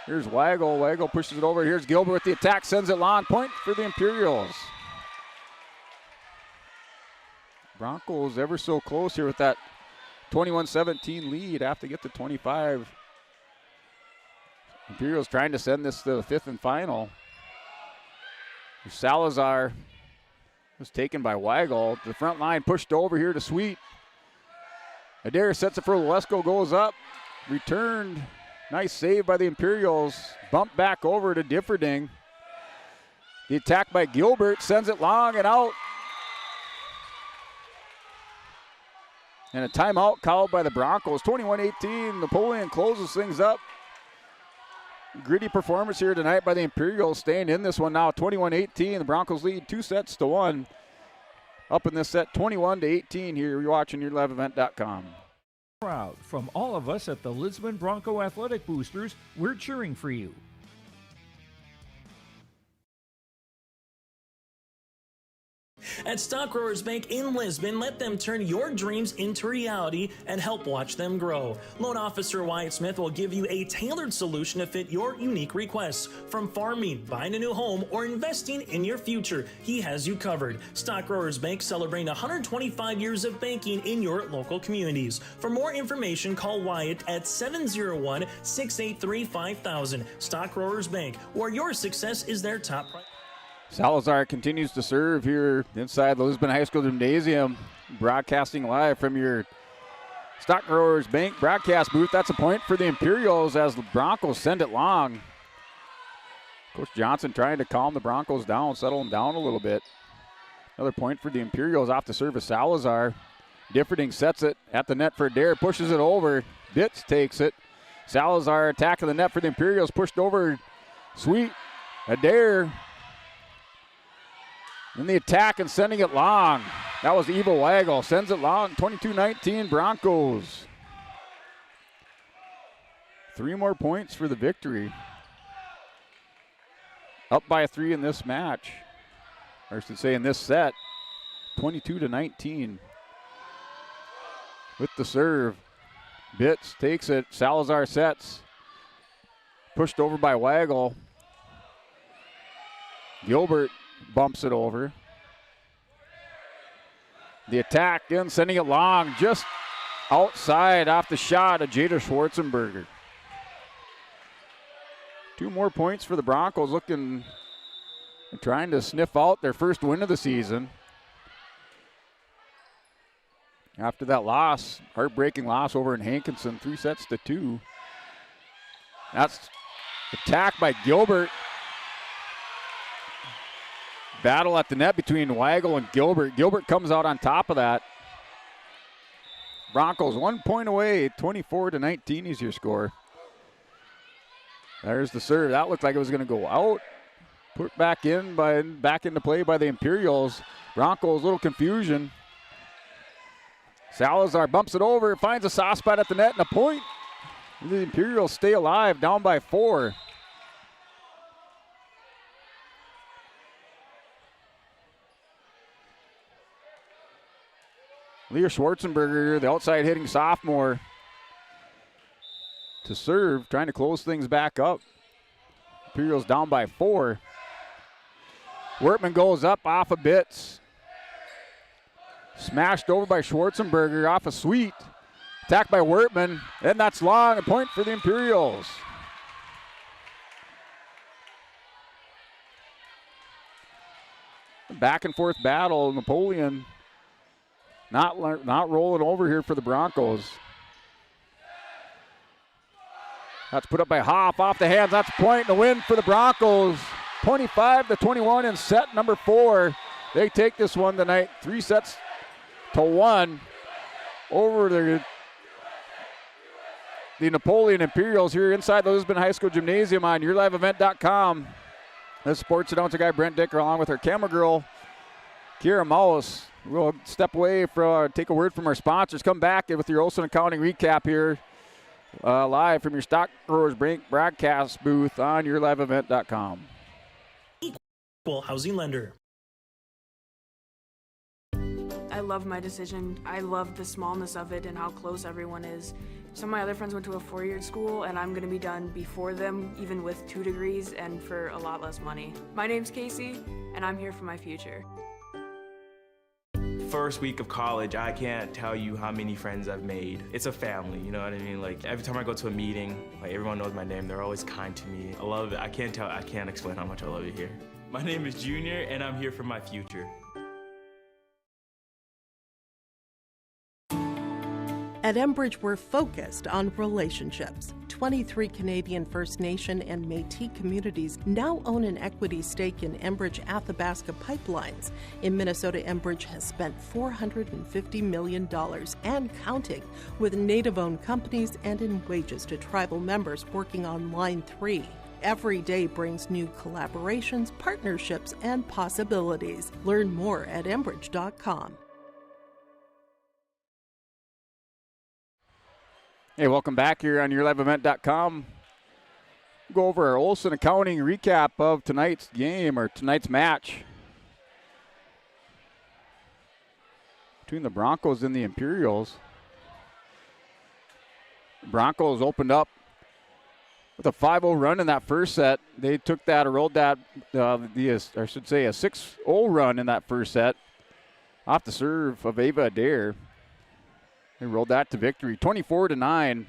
Here's Waggle. Waggle pushes it over. Here's Gilbert with the attack, sends it long. Point for the Imperials. Broncos ever so close here with that 21-17 lead. Have to get to 25. Imperials trying to send this to the 5th and final. Salazar was taken by Waggle. The front line pushed over here to Sweet. Adair sets it for Lesko, goes up. Returned. Nice save by the Imperials. Bump back over to Differding. The attack by Gilbert sends it long and out. And a timeout called by the Broncos. 21-18. Napoleon closes things up. Gritty performance here tonight by the Imperials, staying in this one now. 21-18. The Broncos lead 2-1. Up in this set, 21-18 here. You're watching YourLiveEvent.com. Proud from all of us at the Lisbon Bronco Athletic Boosters, we're cheering for you. At Stock Growers Bank in Lisbon, let them turn your dreams into reality and help watch them grow. Loan Officer Wyatt Smith will give you a tailored solution to fit your unique requests. From farming, buying a new home, or investing in your future, he has you covered. Stock Growers Bank celebrating 125 years of banking in your local communities. For more information, call Wyatt at 701-683-5000. Stock Growers Bank, where your success is their top priority. Salazar continues to serve here inside the Lisbon High School Gymnasium. Broadcasting live from your Stock Growers Bank broadcast booth. That's a point for the Imperials as the Broncos send it long. Coach Johnson trying to calm the Broncos down, settle them down a little bit. Another point for the Imperials off the service. Salazar. Differding sets it at the net for Adair, pushes it over. Bitts takes it. Salazar attacking the net for the Imperials, pushed over. Sweet. Adair. In the attack and sending it long. That was Eva Waggle. Sends it long. 22-19 Broncos. 3 more points for the victory. Up by 3 in this match. Or I should say in this set. 22-19. With the serve. Bitts takes it. Salazar sets. Pushed over by Waggle. Gilbert bumps it over. The attack in, sending it long, just outside off the shot of Jada Schwarzenberger. 2 more points for the Broncos, looking, trying to sniff out their first win of the season. After that loss, heartbreaking loss over in Hankinson, 3-2. That's attack by Gilbert. Battle at the net between Waggle and Gilbert. Gilbert comes out on top of that. Broncos 1 point away, 24-19 is your score. There's the serve. That looked like it was going to go out. Put back into play by the Imperials. Broncos, little confusion. Salazar bumps it over, finds a soft spot at the net and a point. The Imperials stay alive, down by 4. Leah Schwarzenberger, the outside hitting sophomore, to serve, trying to close things back up. Imperials down by 4. Wertman goes up off of Bitts. Smashed over by Schwarzenberger off a sweet. Attacked by Wertman, and that's long. A point for the Imperials. Back and forth battle. Napoleon not rolling over here for the Broncos. That's put up by Hoff off the hands. That's a point and a win for the Broncos. 25-21 in set number 4. They take this one tonight, 3-1 over the Napoleon Imperials here inside the Lisbon High School Gymnasium on YourLiveEvent.com. This sports announcer guy Brent Dicker along with our camera girl Kira Maus. We'll step away take a word from our sponsors. Come back with your Olsen Accounting recap here live from your Stock Growers Bank broadcast booth on YourLiveEvent.com. Equal housing lender. I love my decision. I love the smallness of it and how close everyone is. Some of my other friends went to a 4-year school, and I'm going to be done before them, even with 2 degrees and for a lot less money. My name's Casey, and I'm here for my future. First week of college, I can't tell you how many friends I've made. It's a family, you know what I mean? Like every time I go to a meeting, like everyone knows my name. They're always kind to me. I love it. I can't explain how much I love it here. My name is Junior, and I'm here for my future. At Enbridge, we're focused on relationships. 23 Canadian First Nation and Métis communities now own an equity stake in Enbridge Athabasca Pipelines. In Minnesota, Enbridge has spent $450 million and counting, with Native-owned companies and in wages to tribal members working on Line 3. Every day brings new collaborations, partnerships, and possibilities. Learn more at Enbridge.com. Hey, welcome back here on YourLiveEvent.com. Go over our Olson Accounting recap of tonight's game, or tonight's match between the Broncos and the Imperials. Broncos opened up with a 5-0 run in that first set. They took that or rolled that, a 6-0 run in that first set off the serve of Ava Adair. They rolled that to victory, 24-9.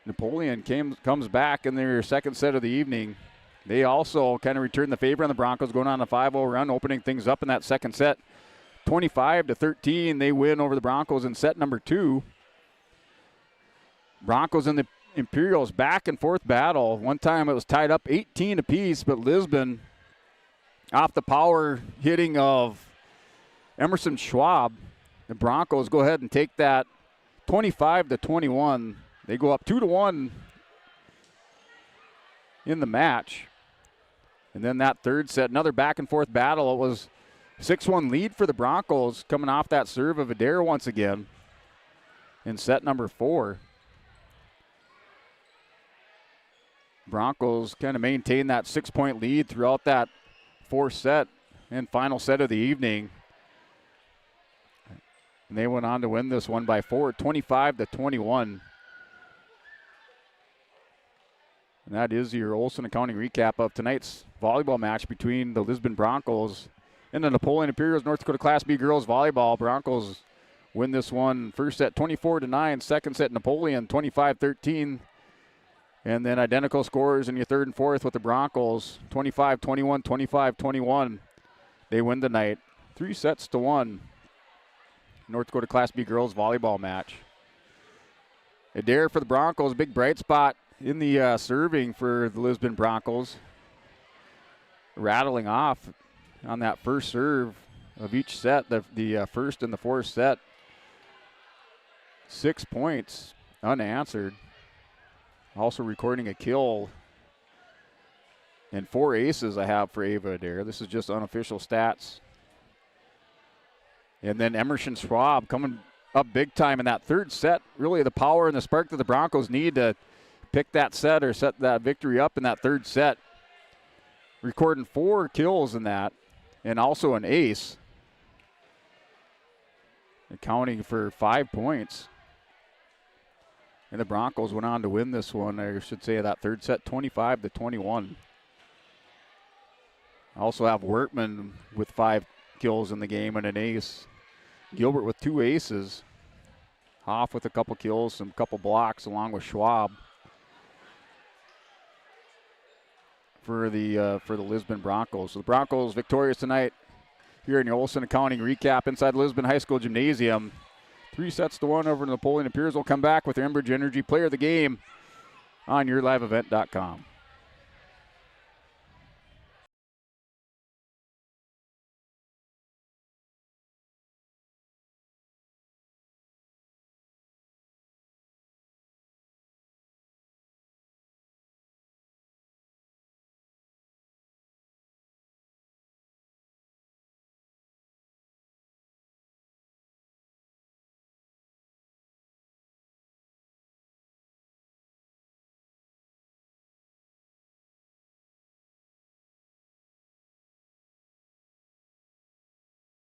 Napoleon comes back in their second set of the evening. They also kind of returned the favor on the Broncos, going on a 5-0 run, opening things up in that second set. 25-13, they win over the Broncos in set number 2. Broncos and the Imperials back and forth battle. One time it was tied up 18 apiece, but Lisbon, off the power hitting of Emerson Schwab, the Broncos go ahead and take that 25-21. They go up 2-1 in the match. And then that third set, another back and forth battle. It was 6-1 lead for the Broncos coming off that serve of Adair once again in set number 4. Broncos kind of maintained that 6-point lead throughout that fourth set and final set of the evening. And they went on to win this one by 4, 25-21. And that is your Olson Accounting recap of tonight's volleyball match between the Lisbon Broncos and the Napoleon Imperials North Dakota Class B girls volleyball. Broncos win this one first set 24-9, second set Napoleon 25-13. And then identical scores in your third and fourth with the Broncos 25-21, 25-21. They win tonight 3-1. North Dakota Class B girls volleyball match. Adair for the Broncos, big bright spot in the serving for the Lisbon Broncos. Rattling off on that first serve of each set, the first and the fourth set. 6 points unanswered. Also recording a kill. And 4 aces I have for Ava Adair. This is just unofficial stats. And then Emerson Schwab coming up big time in that third set. Really the power and the spark that the Broncos need to pick that set or set that victory up in that third set. Recording 4 kills in that and also an ace. Accounting for 5 points. And the Broncos went on to win this one, I should say, that third set 25-21. I also have Wertman with 5 kills in the game and an ace. Gilbert with 2 aces. Hoff with a couple kills, some couple blocks along with Schwab for the Lisbon Broncos. So the Broncos victorious tonight here in your Olson Accounting recap inside Lisbon High School Gymnasium. 3-1 over to Napoleon Imperials. Will come back with their Enbridge Energy Player of the Game on YourLiveEvent.com.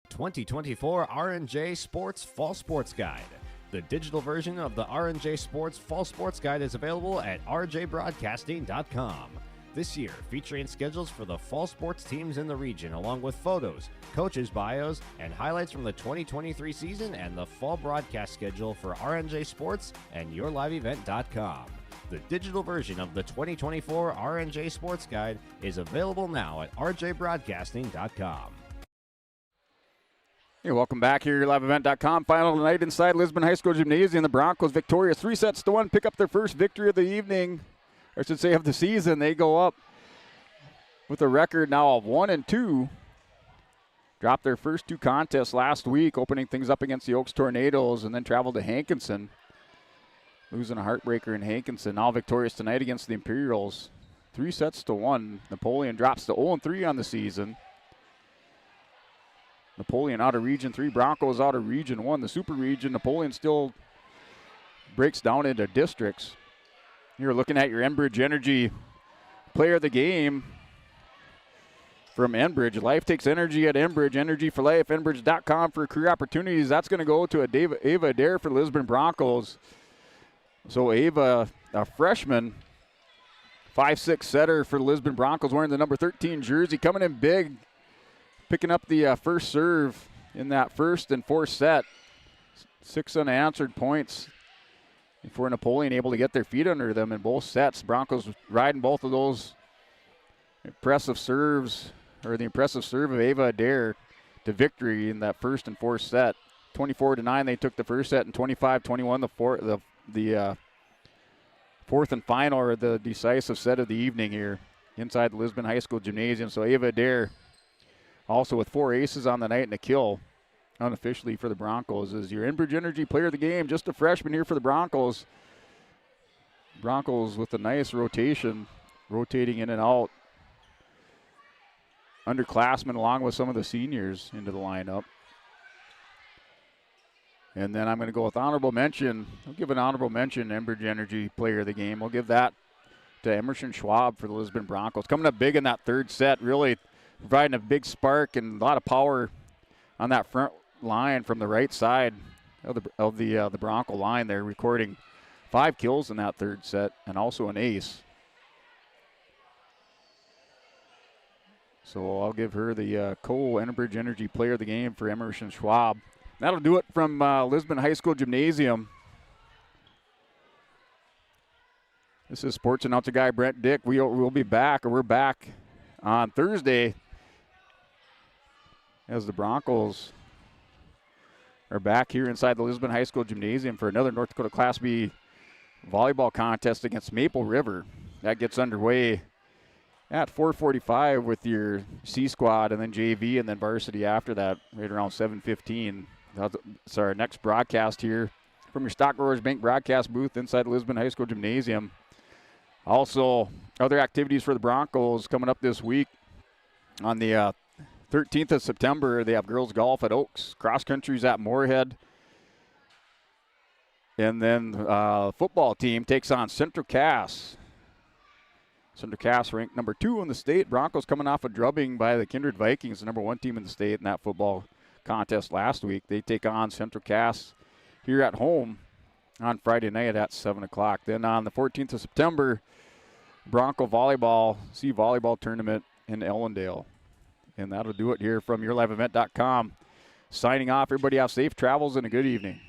...2024 R&J Sports Fall Sports Guide. The digital version of the R&J Sports Fall Sports Guide is available at rjbroadcasting.com. This year, featuring schedules for the fall sports teams in the region, along with photos, coaches' bios, and highlights from the 2023 season and the fall broadcast schedule for R&J Sports and YourLiveEvent.com. The digital version of the 2024 R&J Sports Guide is available now at rjbroadcasting.com. Hey, welcome back here at liveevent.com. Final night inside Lisbon High School Gymnasium. The Broncos victorious 3-1, pick up their first victory of the evening, or I should say of the season. They go up with a record now of 1-2. Dropped their first 2 contests last week, opening things up against the Oaks Tornadoes, and then traveled to Hankinson, losing a heartbreaker in Hankinson. Now victorious tonight against the Imperials, 3-1. Napoleon drops to 0-3 on the season. Napoleon out of Region 3, Broncos out of Region 1. The Super Region, Napoleon still breaks down into districts. You're looking at your Enbridge Energy player of the game from Enbridge. Life takes energy at Enbridge, energy for life, enbridge.com for career opportunities. That's going to go to Ava Adair for Lisbon Broncos. So Ava, a freshman, 5'6" setter for the Lisbon Broncos, wearing the number 13 jersey, coming in big, picking up the first serve in that first and fourth set. 6 unanswered points before Napoleon able to get their feet under them in both sets. Broncos riding both of those impressive serves, or the impressive serve of Ava Adair to victory in that first and fourth set. 24-9 they took the first set, and 25-21 the fourth and final, or the decisive set of the evening here inside the Lisbon High School Gymnasium. So Ava Adair also with 4 aces on the night and a kill unofficially for the Broncos is your Enbridge Energy player of the game. Just a freshman here for the Broncos. Broncos with a nice rotation, rotating in and out. Underclassmen along with some of the seniors into the lineup. And then I'm going to go with honorable mention. I'll give an honorable mention, Enbridge Energy player of the game. We'll give that to Emerson Schwab for the Lisbon Broncos. Coming up big in that third set, really providing a big spark and a lot of power on that front line from the right side of the Bronco line there, recording 5 kills in that third set and also an ace. So I'll give her the co-Enbridge Energy player of the game for Emerson Schwab. That'll do it from Lisbon High School Gymnasium. This is sports announcer guy Brent Dick. We'll be back, or we're back on Thursday as the Broncos are back here inside the Lisbon High School Gymnasium for another North Dakota Class B volleyball contest against Maple River. That gets underway at 4:45 with your C squad and then JV and then varsity after that, right around 7:15. That's our next broadcast here from your Stock Growers Bank broadcast booth inside the Lisbon High School Gymnasium. Also, other activities for the Broncos coming up this week. On the 13th of September, they have girls golf at Oaks, cross country's at Moorhead. And then football team takes on Central Cass. Central Cass ranked number 2 in the state. Broncos coming off a drubbing by the Kindred Vikings, the number 1 team in the state in that football contest last week. They take on Central Cass here at home on Friday night at 7 o'clock. Then on the 14th of September, Bronco Volleyball, volleyball tournament in Ellendale. And that'll do it here from yourliveevent.com. Signing off. Everybody have safe travels and a good evening.